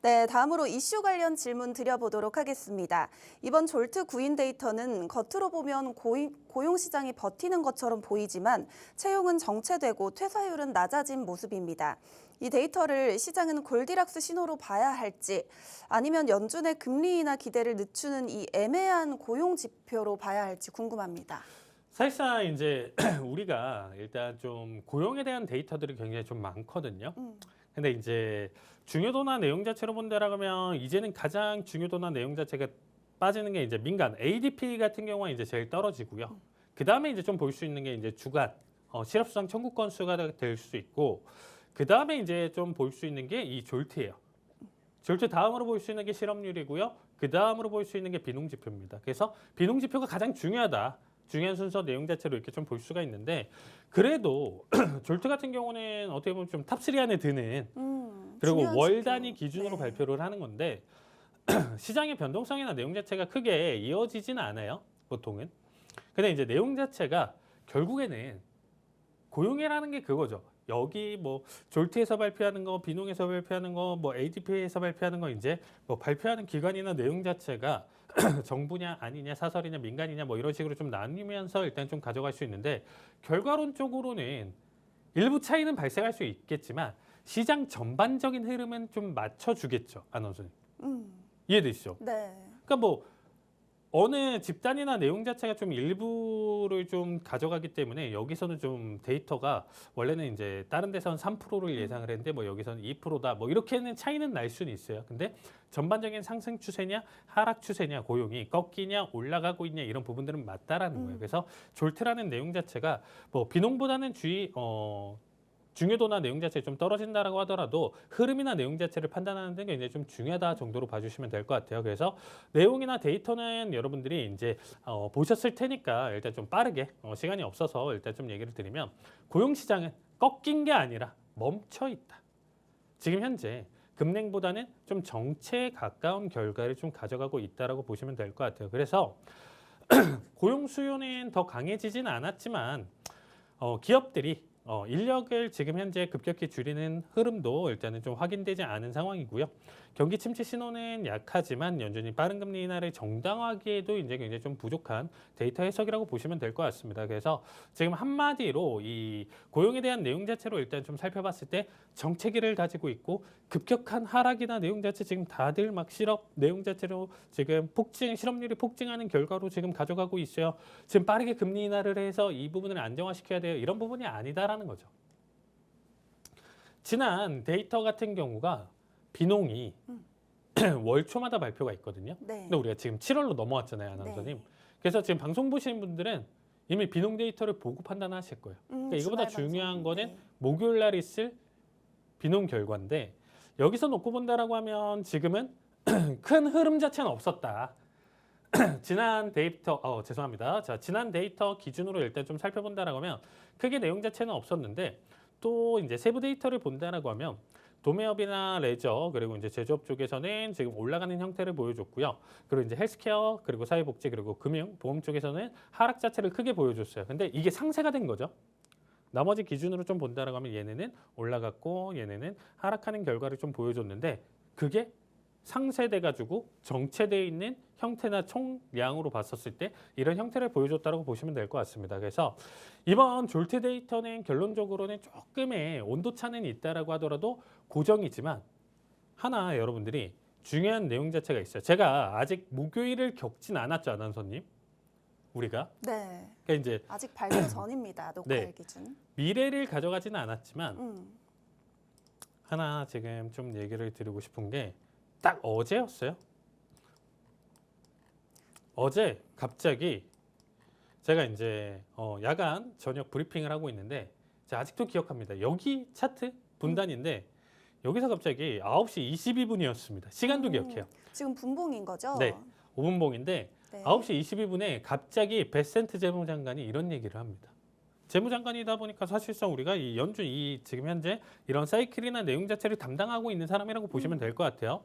네, 다음으로 이슈 관련 질문 드려보도록 하겠습니다. 이번 졸트 구인 데이터는 겉으로 보면 고용 시장이 버티는 것처럼 보이지만 채용은 정체되고 퇴사율은 낮아진 모습입니다. 이 데이터를 시장은 골디락스 신호로 봐야 할지 아니면 연준의 금리 인하 기대를 늦추는 이 애매한 고용 지표로 봐야 할지 궁금합니다. 사실상 이제 우리가 일단 좀 고용에 대한 데이터들이 굉장히 좀 많거든요. 근데 이제 중요도나 내용 자체로 본다라고 하면 이제는 가장 중요도나 내용 자체가 빠지는 게 이제 민간 ADP 같은 경우가 이제 제일 떨어지고요. 그 다음에 이제 좀 볼 수 있는 게 이제 주간 실업수당 청구 건수가 될 수 있고, 그 다음에 이제 좀 볼 수 있는 게 이 졸트예요. 졸트 다음으로 볼 수 있는 게 실업률이고요. 그 다음으로 볼 수 있는 게 비농지표입니다. 그래서 비농지표가 가장 중요하다. 중요한 순서 내용 자체로 이렇게 좀 볼 수가 있는데, 그래도 졸트 같은 경우는 어떻게 보면 좀 탑3 안에 드는 그리고 중요한 월 지표. 단위 기준으로 네. 발표를 하는 건데 시장의 변동성이나 내용 자체가 크게 이어지지는 않아요. 보통은. 근데 이제 내용 자체가 결국에는 고용이라는 게 그거죠. 여기 뭐 졸트에서 발표하는 거, 비농에서 발표하는 거, 뭐 ADP에서 발표하는 거 이제 뭐 발표하는 기관이나 내용 자체가 정부냐 아니냐 사설이냐 민간이냐 뭐 이런 식으로 좀 나뉘면서 일단 좀 가져갈 수 있는데, 결과론적으로는 일부 차이는 발생할 수 있겠지만 시장 전반적인 흐름은 좀 맞춰주겠죠. 아나운서님. 이해되시죠? 네. 그러니까 뭐 어느 집단이나 내용 자체가 좀 일부를 좀 가져가기 때문에 여기서는 좀 데이터가 원래는 이제 다른 데서는 3%를 예상을 했는데 뭐 여기서는 2%다 뭐 이렇게는 차이는 날 수는 있어요. 근데 전반적인 상승 추세냐 하락 추세냐 고용이 꺾이냐 올라가고 있냐 이런 부분들은 맞다라는 거예요. 그래서 졸트라는 내용 자체가 뭐 비농보다는 중요도나 내용 자체가 좀 떨어진다라고 하더라도 흐름이나 내용 자체를 판단하는 데 굉장히 좀 중요하다 정도로 봐주시면 될 것 같아요. 그래서 내용이나 데이터는 여러분들이 이제 보셨을 테니까 일단 좀 빠르게 시간이 없어서 일단 좀 얘기를 드리면, 고용 시장은 꺾인 게 아니라 멈춰 있다. 지금 현재 급냉보다는 좀 정체에 가까운 결과를 좀 가져가고 있다라고 보시면 될 것 같아요. 그래서 고용 수요는 더 강해지진 않았지만 기업들이 인력을 지금 현재 급격히 줄이는 흐름도 일단은 좀 확인되지 않은 상황이고요. 경기 침체 신호는 약하지만 여전히 빠른 금리 인하를 정당화하기에도 이제 굉장히 좀 부족한 데이터 해석이라고 보시면 될 것 같습니다. 그래서 지금 한마디로 이 고용에 대한 내용 자체로 일단 좀 살펴봤을 때 정체기를 가지고 있고, 급격한 하락이나 내용 자체 지금 다들 막 실업 내용 자체로 지금 실업률이 폭증하는 결과로 지금 가져가고 있어요. 지금 빠르게 금리 인하를 해서 이 부분을 안정화시켜야 돼요. 이런 부분이 아니다라는 거죠. 지난 데이터 같은 경우가 비농이 월초마다 발표가 있거든요. 네. 근데 우리가 지금 7월로 넘어왔잖아요, 아나운서님. 네. 그래서 지금 방송 보시는 분들은 이미 비농 데이터를 보고 판단하실 거예요. 그러니까 이거보다 주말 중요한 방송. 거는 네. 목요일 날 있을 비농 결과인데, 여기서 놓고 본다라고 하면 지금은 큰 흐름 자체는 없었다. 지난 데이터, 죄송합니다. 자, 지난 데이터 기준으로 일단 좀 살펴본다라고 하면 크게 내용 자체는 없었는데, 또 이제 세부 데이터를 본다라고 하면 도매업이나 레저 그리고 이제 제조업 쪽에서는 지금 올라가는 형태를 보여줬고요. 그리고 이제 헬스케어 그리고 사회복지 그리고 금융 보험 쪽에서는 하락 자체를 크게 보여줬어요. 근데 이게 상쇄가 된 거죠. 나머지 기준으로 좀 본다라고 하면 얘네는 올라갔고 얘네는 하락하는 결과를 좀 보여줬는데, 그게 상쇄돼 가지고 정체되어 있는 형태나 총량으로 봤었을 때 이런 형태를 보여줬다고 보시면 될 것 같습니다. 그래서 이번 졸트 데이터는 결론적으로는 조금의 온도차는 있다라고 하더라도 고정이지만, 하나 여러분들이 중요한 내용 자체가 있어요. 제가 아직 목요일을 겪진 않았죠, 아나운서님. 우리가 네. 그러니까 이제 아직 발표 전입니다. 녹화일 네. 기준. 미래를 가져가지는 않았지만 하나 지금 좀 얘기를 드리고 싶은 게 딱 어제였어요. 어제 갑자기 제가 이제 야간 저녁 브리핑을 하고 있는데, 제가 아직도 기억합니다. 여기 차트 분단인데 여기서 갑자기 9시 22분이었습니다. 시간도 기억해요. 지금 분봉인 거죠? 네. 5분봉인데 네. 9시 22분에 갑자기 베센트 재무장관이 이런 얘기를 합니다. 재무장관이다 보니까 사실상 우리가 이 연준 이 지금 현재 이런 사이클이나 내용 자체를 담당하고 있는 사람이라고 보시면 될 것 같아요.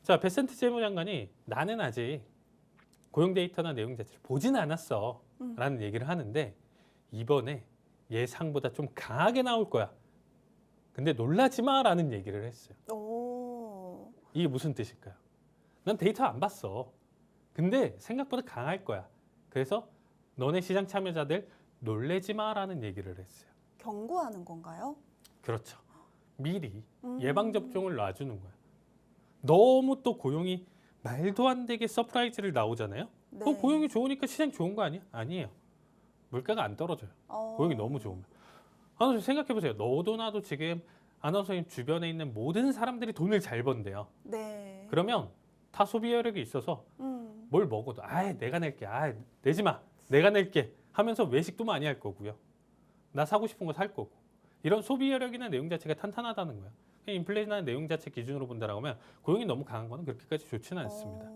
자, 베센트 재무장관이 나는 아직 고용 데이터나 내용 자체를 보지는 않았어 라는 얘기를 하는데 이번에 예상보다 좀 강하게 나올 거야. 근데 놀라지 마라는 얘기를 했어요. 오. 이게 무슨 뜻일까요? 난 데이터 안 봤어. 근데 생각보다 강할 거야. 그래서 너네 시장 참여자들 놀래지 마라는 얘기를 했어요. 경고하는 건가요? 그렇죠. 미리 예방 접종을 놔주는 거야. 너무 또 고용이 말도 안 되게 서프라이즈를 나오잖아요. 네. 고용이 좋으니까 시장 좋은 거 아니야? 아니에요. 물가가 안 떨어져요. 고용이 너무 좋으면. 아나운서 생각해 보세요. 너도 나도 지금 아나운서님 주변에 있는 모든 사람들이 돈을 잘 번대요. 네. 그러면 다 소비 여력이 있어서 음. 뭘 먹어도 내가 낼게. 내지 마. 내가 낼게. 하면서 외식도 많이 할 거고요. 나 사고 싶은 거 살 거고. 이런 소비 여력이나 내용 자체가 탄탄하다는 거예요. 인플레이션이나 내용 자체 기준으로 본다라고 하면 고용이 너무 강한 거는 그렇게까지 좋지는 않습니다.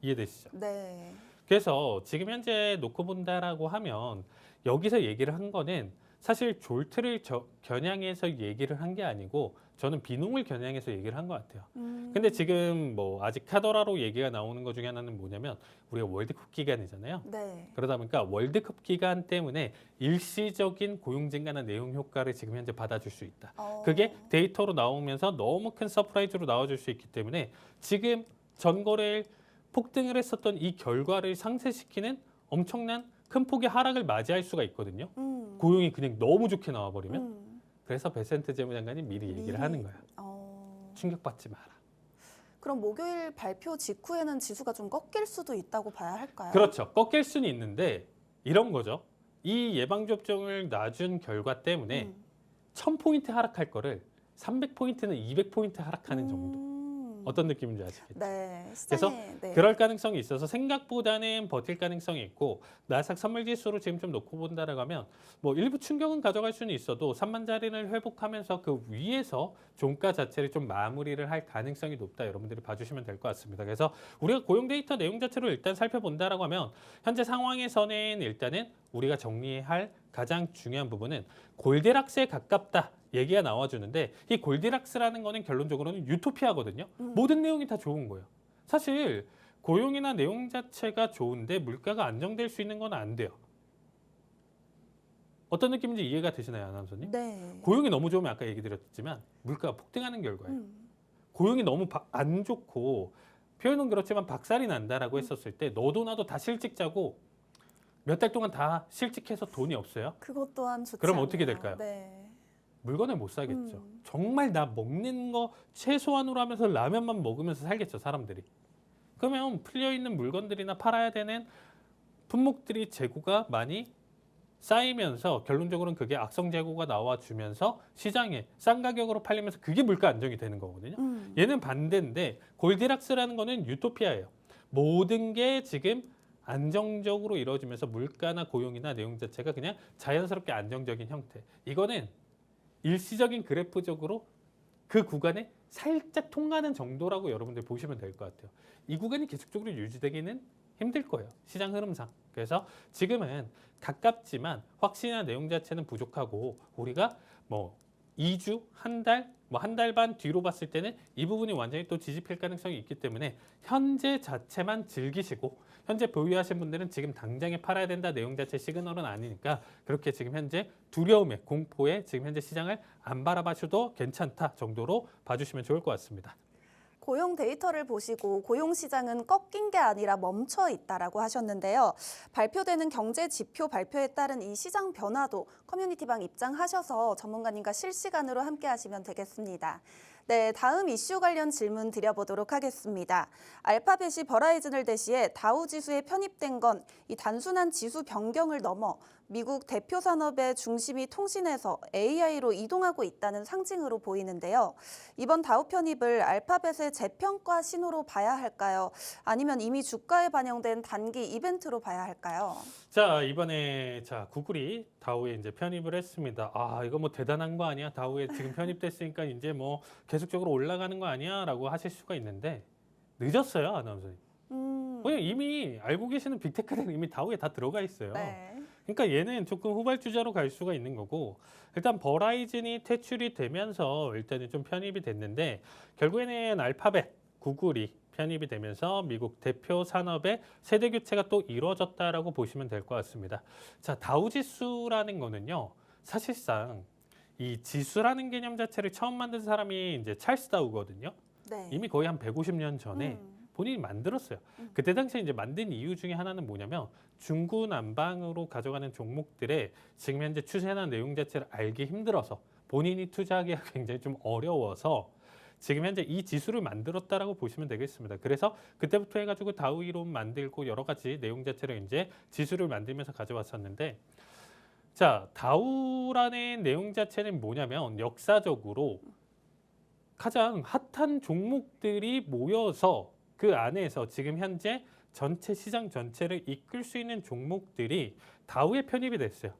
이해되시죠? 네. 그래서 지금 현재 놓고 본다라고 하면 여기서 얘기를 한 거는 사실 졸트를 겨냥해서 얘기를 한 게 아니고 저는 비농을 겨냥해서 얘기를 한 것 같아요. 근데 지금 뭐 아직 카더라로 얘기가 나오는 것 중에 하나는 뭐냐면 우리가 월드컵 기간이잖아요. 네. 그러다 보니까 월드컵 기간 때문에 일시적인 고용 증가나 내용 효과를 지금 현재 받아줄 수 있다. 그게 데이터로 나오면서 너무 큰 서프라이즈로 나와줄 수 있기 때문에 지금 전거래일 폭등을 했었던 이 결과를 상쇄시키는 엄청난 큰 폭의 하락을 맞이할 수가 있거든요. 고용이 그냥 너무 좋게 나와버리면. 그래서 베센트 재무장관이 미리 얘기를 하는 거야. 충격받지 마라. 그럼 목요일 발표 직후에는 지수가 좀 꺾일 수도 있다고 봐야 할까요? 그렇죠. 꺾일 수는 있는데 이런 거죠. 이 예방접종을 놔준 결과 때문에 1000포인트 하락할 거를 300포인트는 200포인트 하락하는 정도. 어떤 느낌인지 아시겠죠? 네. 그래서 네. 그럴 가능성이 있어서 생각보다는 버틸 가능성이 있고 나스닥 선물지수로 지금 좀 놓고 본다라고 하면 뭐 일부 충격은 가져갈 수는 있어도 3만 자리를 회복하면서 그 위에서 종가 자체를 좀 마무리를 할 가능성이 높다. 여러분들이 봐주시면 될 것 같습니다. 그래서 우리가 고용 데이터 내용 자체로 일단 살펴본다라고 하면 현재 상황에서는 일단은 우리가 정리해야 할 가장 중요한 부분은 골디락스에 가깝다. 얘기가 나와주는데 이 골디락스라는 거는 결론적으로는 유토피아거든요. 모든 내용이 다 좋은 거예요. 사실 고용이나 내용 자체가 좋은데 물가가 안정될 수 있는 건 안 돼요. 어떤 느낌인지 이해가 되시나요, 아나운서님? 네. 고용이 너무 좋으면 아까 얘기 드렸지만 물가가 폭등하는 결과예요. 고용이 너무 안 좋고 표현은 그렇지만 박살이 난다라고 했었을 때 너도 나도 다 실직자고 몇 달 동안 다 실직해서 돈이 없어요. 그것 또한 좋지 그럼 않네요. 어떻게 될까요? 네. 물건을 못 사겠죠. 정말 나 먹는 거 최소한으로 하면서 라면만 먹으면서 살겠죠, 사람들이. 그러면 풀려있는 물건들이나 팔아야 되는 품목들이 재고가 많이 쌓이면서 결론적으로는 그게 악성 재고가 나와주면서 시장에 싼 가격으로 팔리면서 그게 물가 안정이 되는 거거든요. 얘는 반대인데 골디락스라는 거는 유토피아예요. 모든 게 지금 안정적으로 이루어지면서 물가나 고용이나 내용 자체가 그냥 자연스럽게 안정적인 형태. 이거는 일시적인 그래프적으로 그 구간에 살짝 통하는 정도라고 여러분들 보시면 될 것 같아요. 이 구간이 계속적으로 유지되기는 힘들 거예요. 시장 흐름상. 그래서 지금은 가깝지만 확신이나 내용 자체는 부족하고 우리가 뭐 2주, 한 달, 뭐 한 달 반 뒤로 봤을 때는 이 부분이 완전히 또 뒤집힐 가능성이 있기 때문에 현재 자체만 즐기시고 현재 보유하신 분들은 지금 당장에 팔아야 된다 내용 자체 시그널은 아니니까 그렇게 지금 현재 두려움에 공포에 지금 현재 시장을 안 바라봐셔도 괜찮다 정도로 봐주시면 좋을 것 같습니다. 고용 데이터를 보시고 고용 시장은 꺾인 게 아니라 멈춰 있다라고 하셨는데요. 발표되는 경제 지표 발표에 따른 이 시장 변화도 커뮤니티방 입장하셔서 전문가님과 실시간으로 함께 하시면 되겠습니다. 네, 다음 이슈 관련 질문 드려보도록 하겠습니다. 알파벳이 버라이즌을 대시해 다우 지수에 편입된 건 이 단순한 지수 변경을 넘어 미국 대표 산업의 중심이 통신에서 AI로 이동하고 있다는 상징으로 보이는데요. 이번 다우 편입을 알파벳의 재평가 신호로 봐야 할까요? 아니면 이미 주가에 반영된 단기 이벤트로 봐야 할까요? 자, 이번에 구글이 다우에 이제 편입을 했습니다. 이거 뭐 대단한 거 아니야? 다우에 지금 편입됐으니까 이제 뭐 계속적으로 올라가는 거 아니야?라고 하실 수가 있는데 늦었어요, 아나운서님. 왜냐면 이미 알고 계시는 빅테크들은 이미 다우에 다 들어가 있어요. 네. 그러니까 얘는 조금 후발주자로 갈 수가 있는 거고 일단 버라이즌이 퇴출이 되면서 일단은 좀 편입이 됐는데 결국에는 알파벳, 구글이 편입이 되면서 미국 대표 산업의 세대 교체가 또 이루어졌다라고 보시면 될 것 같습니다. 자, 다우지수라는 거는요. 사실상 이 지수라는 개념 자체를 처음 만든 사람이 이제 찰스 다우거든요. 네. 이미 거의 한 150년 전에 본인이 만들었어요. 그때 당시에 이제 만든 이유 중에 하나는 뭐냐면 중구난방으로 가져가는 종목들의 지금 현재 추세나 내용 자체를 알기 힘들어서 본인이 투자하기가 굉장히 좀 어려워서 지금 현재 이 지수를 만들었다라고 보시면 되겠습니다. 그래서 그때부터 해가지고 다우 이론 만들고 여러 가지 내용 자체를 이제 지수를 만들면서 가져왔었는데 자, 다우라는 내용 자체는 뭐냐면 역사적으로 가장 핫한 종목들이 모여서 그 안에서 지금 현재 전체 시장 전체를 이끌 수 있는 종목들이 다우에 편입이 됐어요.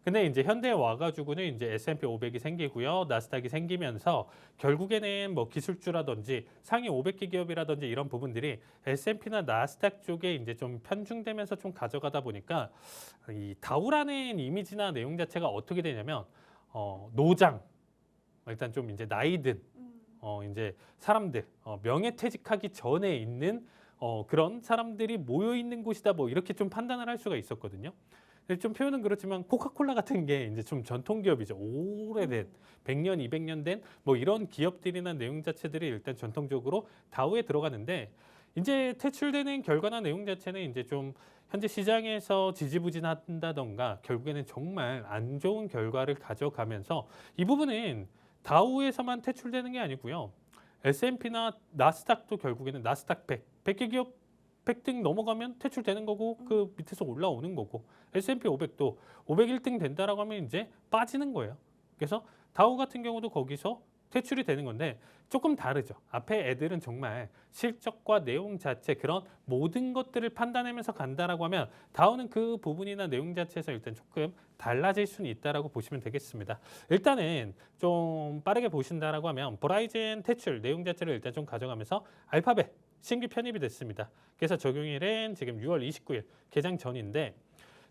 근데 이제 현대에 와가지고는 이제 S&P 500이 생기고요, 나스닥이 생기면서 결국에는 뭐 기술주라든지 상위 500개 기업이라든지 이런 부분들이 S&P나 나스닥 쪽에 이제 좀 편중되면서 좀 가져가다 보니까 이 다우라는 이미지나 내용 자체가 어떻게 되냐면 노장 일단 좀 이제 나이든 이제 사람들 명예퇴직하기 전에 있는 그런 사람들이 모여 있는 곳이다 뭐 이렇게 좀 판단을 할 수가 있었거든요. 근데 좀 표현은 그렇지만 코카콜라 같은 게 이제 좀 전통 기업이죠. 오래된 100년, 200년 된 뭐 이런 기업들이나 내용 자체들이 일단 전통적으로 다우에 들어가는데 이제 퇴출되는 결과나 내용 자체는 이제 좀 현재 시장에서 지지부진한다던가 결국에는 정말 안 좋은 결과를 가져가면서 이 부분은 다우에서만 퇴출되는 게 아니고요. S&P나 나스닥도 결국에는 나스닥 100, 100개 기업 100등 넘어가면 퇴출되는 거고 그 밑에서 올라오는 거고 S&P 500도 501등 된다라고 하면 이제 빠지는 거예요. 그래서 다우 같은 경우도 거기서 퇴출이 되는 건데 조금 다르죠. 앞에 애들은 정말 실적과 내용 자체 그런 모든 것들을 판단하면서 간다라고 하면 다우는 그 부분이나 내용 자체에서 일단 조금 달라질 수는 있다라고 보시면 되겠습니다. 일단은 좀 빠르게 보신다라고 하면 버라이즌 퇴출 내용 자체를 일단 좀 가져가면서 알파벳 신규 편입이 됐습니다. 그래서 적용일은 지금 6월 29일 개장 전인데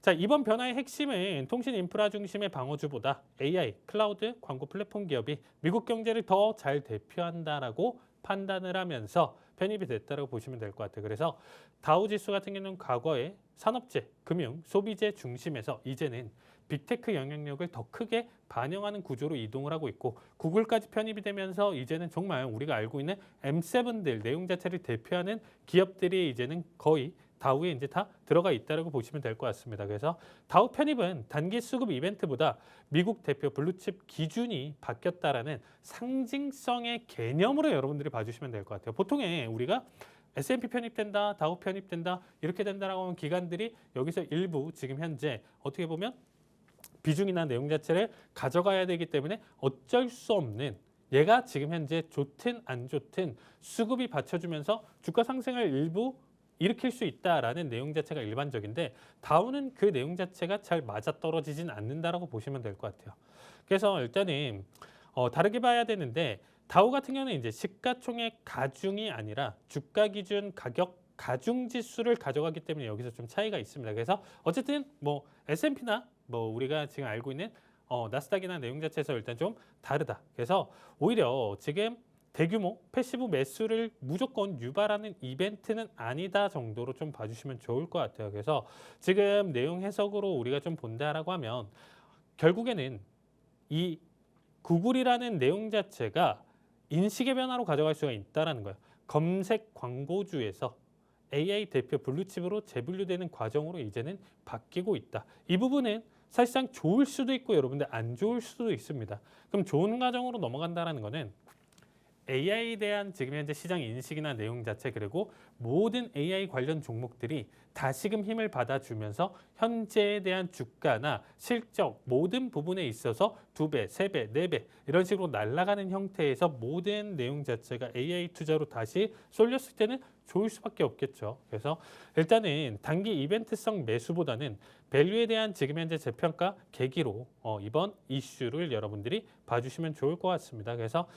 자, 이번 변화의 핵심은 통신 인프라 중심의 방어주보다 AI, 클라우드, 광고 플랫폼 기업이 미국 경제를 더 잘 대표한다라고 판단을 하면서 편입이 됐다고 보시면 될 것 같아요. 그래서 다우 지수 같은 경우는 과거에 산업재, 금융, 소비재 중심에서 이제는 빅테크 영향력을 더 크게 반영하는 구조로 이동을 하고 있고 구글까지 편입이 되면서 이제는 정말 우리가 알고 있는 M7들 내용 자체를 대표하는 기업들이 이제는 거의 다우에 이제 다 들어가 있다고 보시면 될 것 같습니다. 그래서 다우 편입은 단기 수급 이벤트보다 미국 대표 블루칩 기준이 바뀌었다라는 상징성의 개념으로 여러분들이 봐주시면 될 것 같아요. 보통에 우리가 S&P 편입된다, 다우 편입된다 이렇게 된다라고 하는 기관들이 여기서 일부 지금 현재 어떻게 보면 비중이나 내용 자체를 가져가야 되기 때문에 어쩔 수 없는 얘가 지금 현재 좋든 안 좋든 수급이 받쳐주면서 주가 상승을 일부 일으킬 수 있다라는 내용 자체가 일반적인데 다우는 그 내용 자체가 잘 맞아떨어지진 않는다라고 보시면 될 것 같아요. 그래서 일단은 다르게 봐야 되는데 다우 같은 경우는 이제 시가총액 가중이 아니라 주가 기준 가격 가중 지수를 가져가기 때문에 여기서 좀 차이가 있습니다. 그래서 어쨌든 뭐 S&P나 뭐 우리가 지금 알고 있는 나스닥이나 내용 자체에서 일단 좀 다르다. 그래서 오히려 지금 대규모 패시브 매수를 무조건 유발하는 이벤트는 아니다 정도로 좀 봐주시면 좋을 것 같아요. 그래서 지금 내용 해석으로 우리가 좀 본다라고 하면 결국에는 이 구글이라는 내용 자체가 인식의 변화로 가져갈 수가 있다는 거예요. 검색 광고주에서 AI 대표 블루칩으로 재분류되는 과정으로 이제는 바뀌고 있다. 이 부분은 사실상 좋을 수도 있고 여러분들 안 좋을 수도 있습니다. 그럼 좋은 과정으로 넘어간다는 거는 AI에 대한 지금 현재 시장 인식이나 내용 자체 그리고 모든 AI 관련 종목들이 다시금 힘을 받아주면서 현재에 대한 주가나 실적 모든 부분에 있어서 2배, 3배, 4배 이런 식으로 날아가는 형태에서 모든 내용 자체가 AI 투자로 다시 쏠렸을 때는 좋을 수밖에 없겠죠. 그래서 일단은 단기 이벤트성 매수보다는 밸류에 대한 지금 현재 재평가 계기로 이번 이슈를 여러분들이 봐주시면 좋을 것 같습니다. 그래서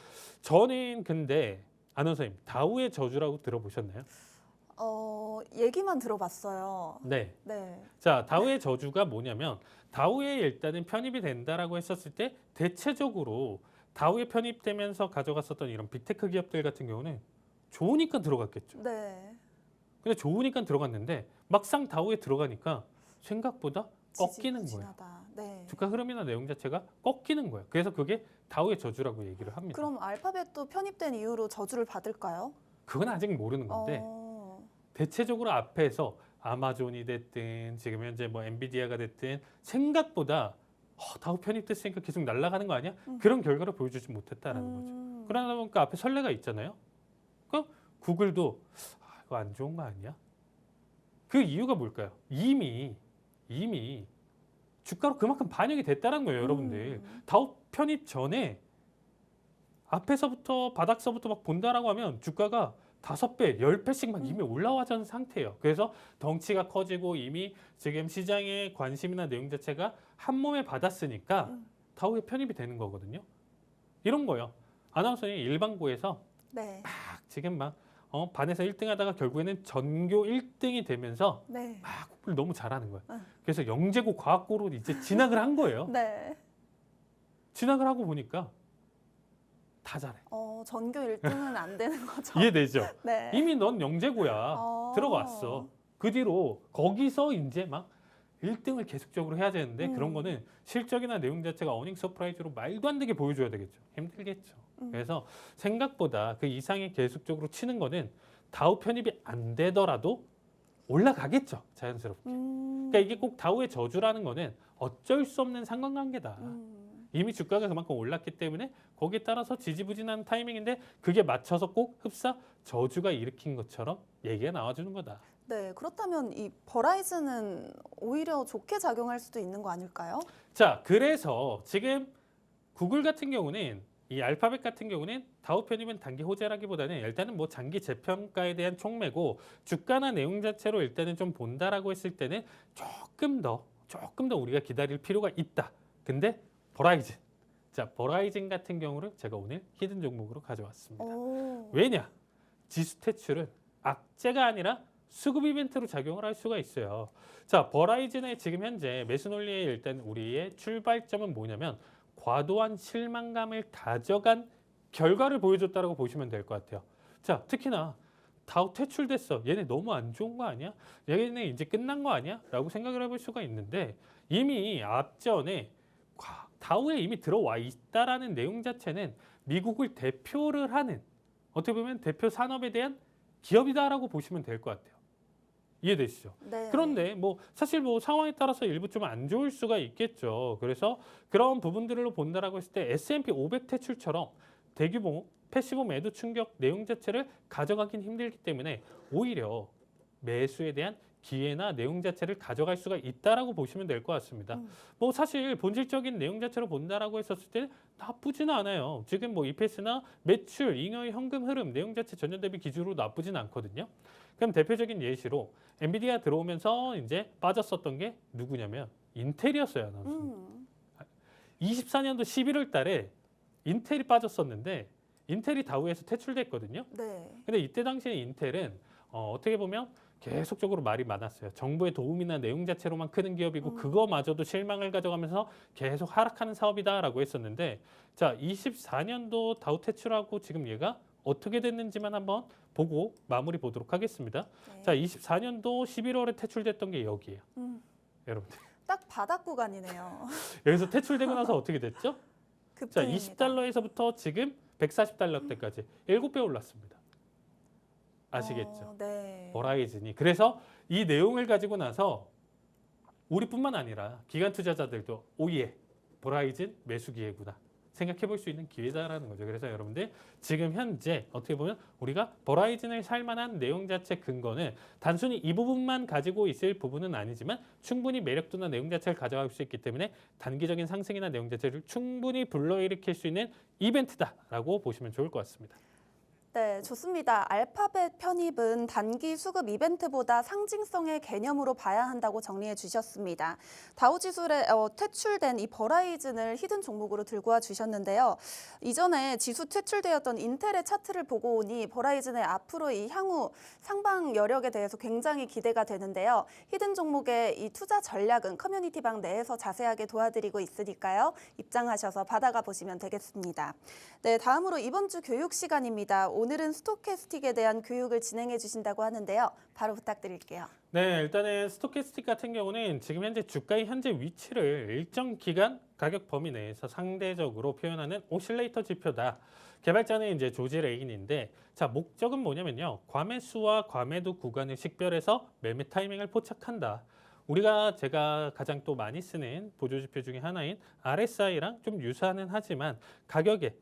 저는 근데 아나운서님 다우의 저주라고 들어보셨나요? 얘기만 들어봤어요. 네. 네. 자, 다우의 저주가 뭐냐면 다우에 일단은 편입이 된다라고 했었을 때 대체적으로 다우에 편입되면서 가져갔었던 이런 빅테크 기업들 같은 경우는 좋으니까 들어갔겠죠. 네. 근데 좋으니까 들어갔는데 막상 다우에 들어가니까 생각보다 꺾이는 거예요. 지지부진하다. 네. 주가 흐름이나 내용 자체가 꺾이는 거예요. 그래서 그게 다우의 저주라고 얘기를 합니다. 그럼 알파벳도 편입된 이후로 저주를 받을까요? 그건 아직 모르는 건데 대체적으로 앞에서 아마존이 됐든 지금 현재 뭐 엔비디아가 됐든 생각보다 다우 편입됐으니까 계속 날아가는 거 아니야? 그런 결과를 보여주지 못했다라는 거죠. 그러다 보니까 앞에 선례가 있잖아요. 그러니까 구글도 이거 안 좋은 거 아니야? 그 이유가 뭘까요? 이미 주가로 그만큼 반영이 됐다는 거예요, 여러분들. 다우 편입 전에 앞에서부터 바닥서부터 막 본다라고 하면 주가가 5배, 10배씩 막 이미 올라와전 상태예요. 그래서 덩치가 커지고 이미 지금 시장의 관심이나 내용 자체가 한 몸에 받았으니까 다우에 편입이 되는 거거든요. 이런 거요. 아나운서님 일반고에서 네. 막 지금 막 반에서 1등 하다가 결국에는 전교 1등이 되면서 네. 막 공부를 너무 잘하는 거예요. 그래서 영재고 과학고로 이제 진학을 한 거예요. 네. 진학을 하고 보니까 다 잘해. 전교 1등은 안 되는 거죠. 이해되죠? 네. 이미 넌 영재고야. 들어갔어. 그 뒤로 거기서 이제 막 1등을 계속적으로 해야 되는데 그런 거는 실적이나 내용 자체가 어닝 서프라이즈로 말도 안 되게 보여줘야 되겠죠. 힘들겠죠. 그래서 생각보다 그 이상의 계속적으로 치는 거는 다우 편입이 안 되더라도 올라가겠죠. 자연스럽게. 그러니까 이게 꼭 다우의 저주라는 거는 어쩔 수 없는 상관관계다. 이미 주가가 그만큼 올랐기 때문에 거기에 따라서 지지부진한 타이밍인데 그게 맞춰서 꼭 흡사 저주가 일으킨 것처럼 얘기가 나와주는 거다. 네, 그렇다면 이 버라이즌은 오히려 좋게 작용할 수도 있는 거 아닐까요? 자, 그래서 지금 구글 같은 경우는 이 알파벳 같은 경우는 다우 편입은 단기 호재라기보다는 일단은 뭐 장기 재평가에 대한 촉매고 주가나 내용 자체로 일단은 좀 본다라고 했을 때는 조금 더 우리가 기다릴 필요가 있다. 근데 버라이즌. 자, 버라이즌 같은 경우를 제가 오늘 히든 종목으로 가져왔습니다. 왜냐? 지수 퇴출은 악재가 아니라 수급 이벤트로 작용을 할 수가 있어요. 자, 버라이즌의 지금 현재 매수 논리의 일단 우리의 출발점은 뭐냐면 과도한 실망감을 다져간 결과를 보여줬다라고 보시면 될 것 같아요. 자, 특히나 다우 퇴출됐어. 얘네 너무 안 좋은 거 아니야? 얘네 이제 끝난 거 아니야? 라고 생각을 해볼 수가 있는데 이미 앞전에 다우에 이미 들어와 있다라는 내용 자체는 미국을 대표를 하는 어떻게 보면 대표 산업에 대한 기업이다라고 보시면 될 것 같아요. 이해되시죠? 네. 그런데 뭐 사실 뭐 상황에 따라서 일부 좀 안 좋을 수가 있겠죠. 그래서 그런 부분들로 본다라고 했을 때 S&P 500 퇴출처럼 대규모 패시브 매도 충격 내용 자체를 가져가긴 힘들기 때문에 오히려 매수에 대한 기회나 내용 자체를 가져갈 수가 있다라고 보시면 될 것 같습니다. 뭐 사실 본질적인 내용 자체로 본다라고 했었을 때 나쁘지는 않아요. 지금 뭐 EPS나 매출, 잉여의 현금 흐름 내용 자체 전년 대비 기준으로 나쁘진 않거든요. 그럼 대표적인 예시로 엔비디아 들어오면서 이제 빠졌었던 게 누구냐면 인텔이었어요. 24년도 11월 달에 인텔이 빠졌었는데 인텔이 다우에서 퇴출됐거든요. 네. 근데 이때 당시에 인텔은 어떻게 보면 계속적으로 말이 많았어요. 정부의 도움이나 내용 자체로만 크는 기업이고 그거마저도 실망을 가져가면서 계속 하락하는 사업이다라고 했었는데 자, 24년도 다우 퇴출하고 지금 얘가 어떻게 됐는지만 한번 보고 마무리 보도록 하겠습니다. 네. 자, 24년도 11월에 퇴출됐던 게 여기예요. 여러분들. 딱 바닥 구간이네요. 여기서 퇴출되고 나서 어떻게 됐죠? 자, 급등입니다. 20달러에서부터 지금 140달러대까지 7배 올랐습니다. 아시겠죠? 네. 버라이즌이. 그래서 이 내용을 가지고 나서 우리뿐만 아니라 기관 투자자들도 오예, 버라이즌 매수 기회구나. 생각해 볼 수 있는 기회다라는 거죠. 그래서 여러분들 지금 현재 어떻게 보면 우리가 버라이즌을 살 만한 내용 자체 근거는 단순히 이 부분만 가지고 있을 부분은 아니지만 충분히 매력도나 내용 자체를 가져갈 수 있기 때문에 단기적인 상승이나 내용 자체를 충분히 불러일으킬 수 있는 이벤트다라고 보시면 좋을 것 같습니다. 네, 좋습니다. 알파벳 편입은 단기 수급 이벤트보다 상징성의 개념으로 봐야 한다고 정리해 주셨습니다. 다우지수에 퇴출된 이 버라이즌을 히든 종목으로 들고 와 주셨는데요. 이전에 지수 퇴출되었던 인텔의 차트를 보고 오니 버라이즌의 앞으로 이 향후 상방 여력에 대해서 굉장히 기대가 되는데요. 히든 종목의 이 투자 전략은 커뮤니티방 내에서 자세하게 도와드리고 있으니까요. 입장하셔서 받아가 보시면 되겠습니다. 네, 다음으로 이번 주 교육 시간입니다. 오늘은 스토캐스틱에 대한 교육을 진행해 주신다고 하는데요. 바로 부탁드릴게요. 네, 일단은 스토캐스틱 같은 경우는 지금 현재 주가의 현재 위치를 일정 기간 가격 범위 내에서 상대적으로 표현하는 오실레이터 지표다. 개발자는 이제 조지 레인인데, 자, 목적은 뭐냐면요. 과매수와 과매도 구간을 식별해서 매매 타이밍을 포착한다. 제가 가장 또 많이 쓰는 보조지표 중에 하나인 RSI랑 좀 유사는 하지만 가격의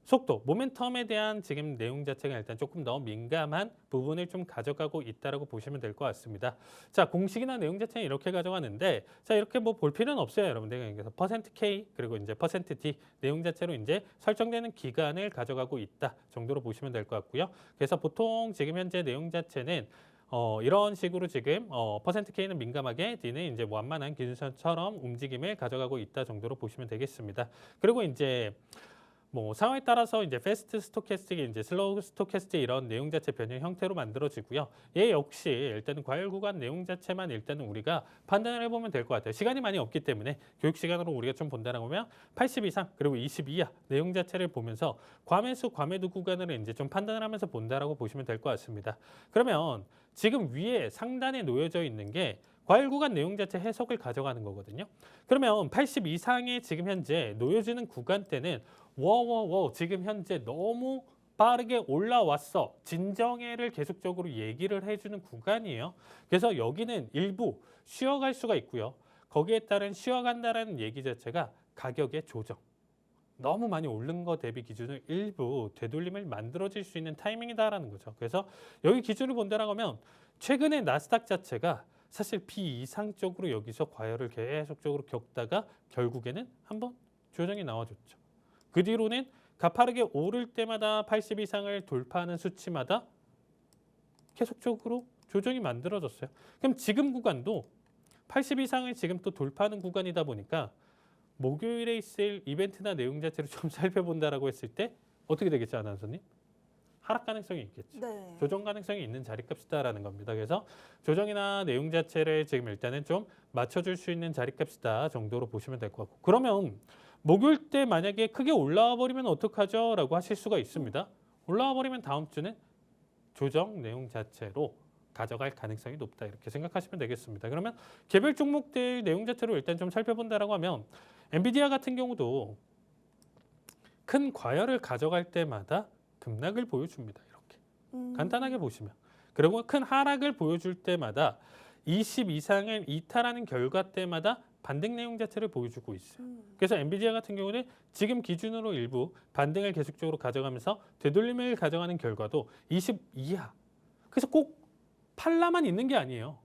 속도, 모멘텀에 대한 지금 내용 자체가 일단 조금 더 민감한 부분을 좀 가져가고 있다라고 보시면 될 것 같습니다. 자, 공식이나 내용 자체는 이렇게 가져가는데, 자, 이렇게 뭐 볼 필요는 없어요, 여러분들. 그래서 %K 그리고 이제 %D 내용 자체로 이제 설정되는 기간을 가져가고 있다 정도로 보시면 될 것 같고요. 그래서 보통 지금 현재 내용 자체는 이런 식으로 지금 %K는 민감하게, D는 이제 완만한 기준선처럼 움직임을 가져가고 있다 정도로 보시면 되겠습니다. 그리고 이제 뭐 상황에 따라서 이제 패스트 스토캐스틱이 이제 슬로우 스토캐스틱 이런 내용 자체 변형 형태로 만들어지고요. 얘 역시 일단은 과열 구간 내용 자체만 일단은 우리가 판단을 해보면 될 것 같아요. 시간이 많이 없기 때문에 교육 시간으로 우리가 좀 본다라고 하면 80 이상 그리고 20 이하 내용 자체를 보면서 과매수, 과매도 구간을 이제 좀 판단을 하면서 본다라고 보시면 될 것 같습니다. 그러면 지금 위에 상단에 놓여져 있는 게 과열 구간 내용 자체 해석을 가져가는 거거든요. 그러면 80 이상의 지금 현재 놓여지는 구간대는 지금 현재 너무 빠르게 올라왔어. 진정해를 계속적으로 얘기를 해주는 구간이에요. 그래서 여기는 일부 쉬어갈 수가 있고요. 거기에 따른 쉬어간다라는 얘기 자체가 가격의 조정. 너무 많이 오른 거 대비 기준을 일부 되돌림을 만들어질 수 있는 타이밍이다라는 거죠. 그래서 여기 기준을 본다라고 하면 최근에 나스닥 자체가 사실 비이상적으로 여기서 과열을 계속적으로 겪다가 결국에는 한번 조정이 나와줬죠. 그 뒤로는 가파르게 오를 때마다 80 이상을 돌파하는 수치마다 계속적으로 조정이 만들어졌어요. 그럼 지금 구간도 80 이상을 지금 또 돌파하는 구간이다 보니까 목요일에 있을 이벤트나 내용 자체를 좀 살펴본다라고 했을 때 어떻게 되겠죠, 아나운서님? 하락 가능성이 있겠죠. 네. 조정 가능성이 있는 자리값이다라는 겁니다. 그래서 조정이나 내용 자체를 지금 일단은 좀 맞춰줄 수 있는 자리값이다 정도로 보시면 될 것 같고, 그러면 목요일 때 만약에 크게 올라와 버리면 어떡하죠? 라고 하실 수가 있습니다. 올라와 버리면 다음 주는 조정 내용 자체로 가져갈 가능성이 높다 이렇게 생각하시면 되겠습니다. 그러면 개별 종목들 내용 자체로 일단 좀 살펴본다라고 하면 엔비디아 같은 경우도 큰 과열을 가져갈 때마다 급락을 보여줍니다. 이렇게 간단하게 보시면. 그리고 큰 하락을 보여줄 때마다 20 이상을 이탈하는 결과 때마다 반등 내용 자체를 보여주고 있어요. 그래서 엔비디아 같은 경우는 지금 기준으로 일부 반등을 계속적으로 가져가면서 되돌림을 가져가는 결과도 20 이하. 그래서 꼭 팔라만 있는 게 아니에요.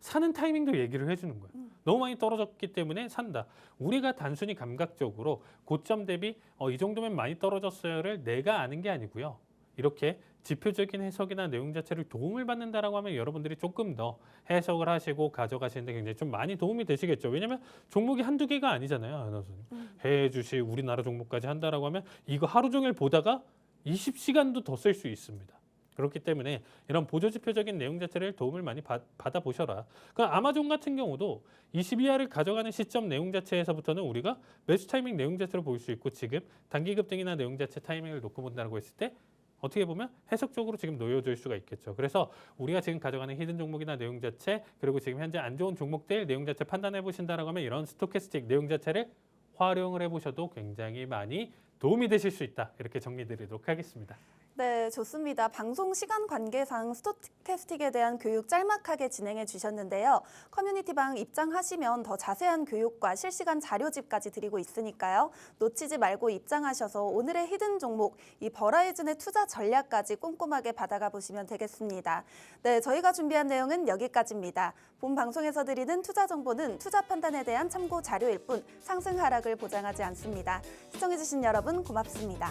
사는 타이밍도 얘기를 해주는 거예요. 너무 많이 떨어졌기 때문에 산다. 우리가 단순히 감각적으로 고점 대비 이 정도면 많이 떨어졌어요를 내가 아는 게 아니고요. 이렇게 지표적인 해석이나 내용 자체를 도움을 받는다라고 하면 여러분들이 조금 더 해석을 하시고 가져가시는데 굉장히 좀 많이 도움이 되시겠죠. 왜냐하면 종목이 한두 개가 아니잖아요. 아나운서님. 해외 주식, 우리나라 종목까지 한다라고 하면 이거 하루 종일 보다가 20시간도 더 쓸 수 있습니다. 그렇기 때문에 이런 보조지표적인 내용 자체를 도움을 많이 받아보셔라. 그러니까 아마존 같은 경우도 22화를 가져가는 시점 내용 자체에서부터는 우리가 매수 타이밍 내용 자체로 볼 수 있고, 지금 단기 급등이나 내용 자체 타이밍을 놓고 본다고 했을 때 어떻게 보면 해석적으로 지금 놓여질 수가 있겠죠. 그래서 우리가 지금 가져가는 히든 종목이나 내용 자체, 그리고 지금 현재 안 좋은 종목들 내용 자체 판단해 보신다라고 하면 이런 스토캐스틱 내용 자체를 활용을 해보셔도 굉장히 많이 도움이 되실 수 있다. 이렇게 정리드리도록 하겠습니다. 네, 좋습니다. 방송 시간 관계상 스토캐스틱에 대한 교육 짤막하게 진행해 주셨는데요. 커뮤니티방 입장하시면 더 자세한 교육과 실시간 자료집까지 드리고 있으니까요. 놓치지 말고 입장하셔서 오늘의 히든 종목, 이 버라이즌의 투자 전략까지 꼼꼼하게 받아가 보시면 되겠습니다. 네, 저희가 준비한 내용은 여기까지입니다. 본 방송에서 드리는 투자 정보는 투자 판단에 대한 참고 자료일 뿐 상승 하락을 보장하지 않습니다. 시청해주신 여러분 고맙습니다.